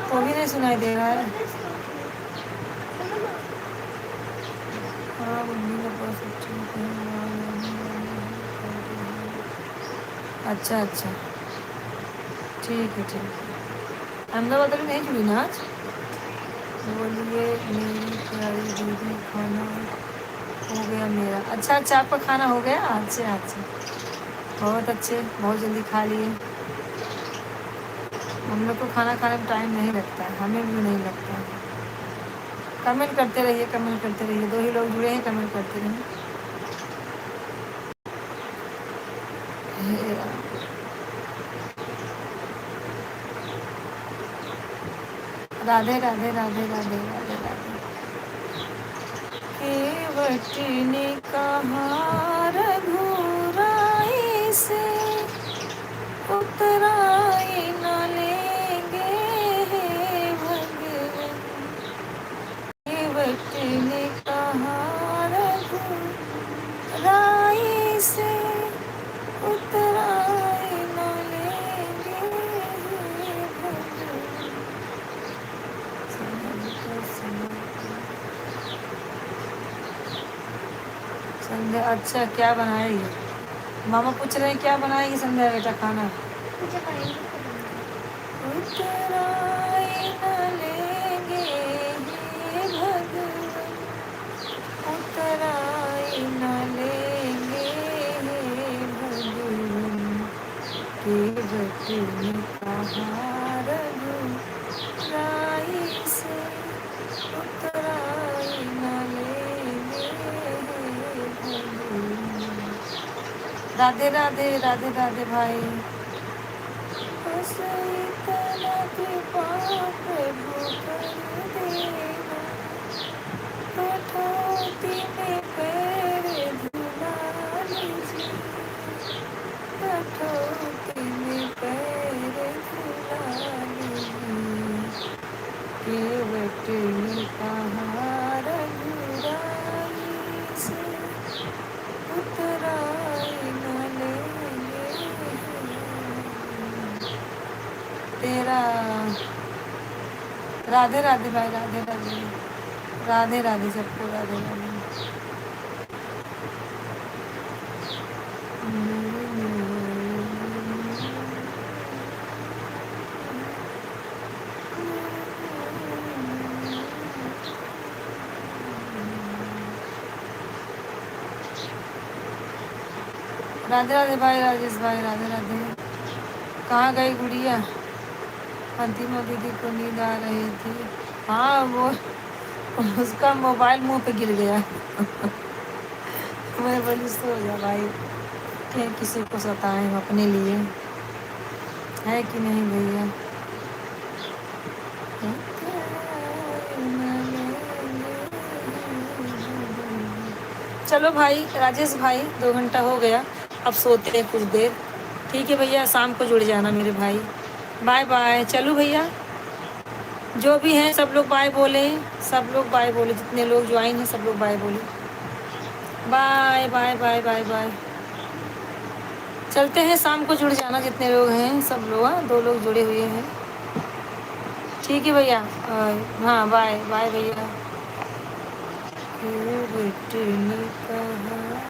तो भी नहीं सुनाई दे रहा है। हाँ मम्मी का पास अच्छा अच्छा, ठीक है ठीक है। अहमदाबाद में नहीं जुड़ी ना आज? बोलिए मेरी प्यारी दीदी, खाना हो गया मेरा। अच्छा अच्छा, आपका खाना हो गया? अच्छा अच्छा, बहुत अच्छे, बहुत जल्दी खा लिए। हम लोग को खाना खाने में टाइम नहीं लगता है, हमें भी नहीं लगता है। कमेंट करते रहिए, कमेंट करते रहिए। 2 ही लोग जुड़े हैं, कमेंट करते रहिए। राधे राधे राधे राधे राधे राधे। केवटनी कहा रघुराई से उतराई न लेंगे हे भगवान। केवटनी कहा रघुराई से उतराई न लेंगे हे भगवान। संध्या अच्छा क्या बनाएगी? मामा पूछ रहे हैं क्या बनाएगी संध्या बेटा खाना? उतराई न लेंगे हे भगवान, उतराई न लेंगे हे भगवान। केवटनी कहा रघुराई से उतराई न लेंगे हे भगवान। राधे राधे राधे राधे भाई। कृपा प्रभु कर देना, कठौती में राधे राधे भाई, राधे राधे, राधे राधे सबको, राधे राधे। राधे राधे भाई, राजेश भाई, राधे राधे। कहाँ गई गुड़िया? अंतिमा दीदी को नींद आ रही थी। हाँ वो उसका मोबाइल मुंह पे गिर गया। मैं बोली सो जा भाई, क्या किसी को सताएं, हम अपने लिए है कि नहीं भैया। चलो भाई राजेश भाई, 2 घंटा हो गया, अब सोते हैं कुछ देर। ठीक है भैया, शाम को जुड़ जाना मेरे भाई। Bye bye. चलो भैया, जो भी हैं सब लोग बाय बोले, सब लोग बाय बोले, जितने लोग ज्वाइन हैं सब लोग बाय बोले। Bye bye bye bye bye. चलते हैं, शाम को जुड़ जाना जितने लोग हैं सब लोग। हाँ 2 लोग जुड़े हुए हैं। ठीक है भैया, हाँ बाय बाय भैया। बेटे ने कहा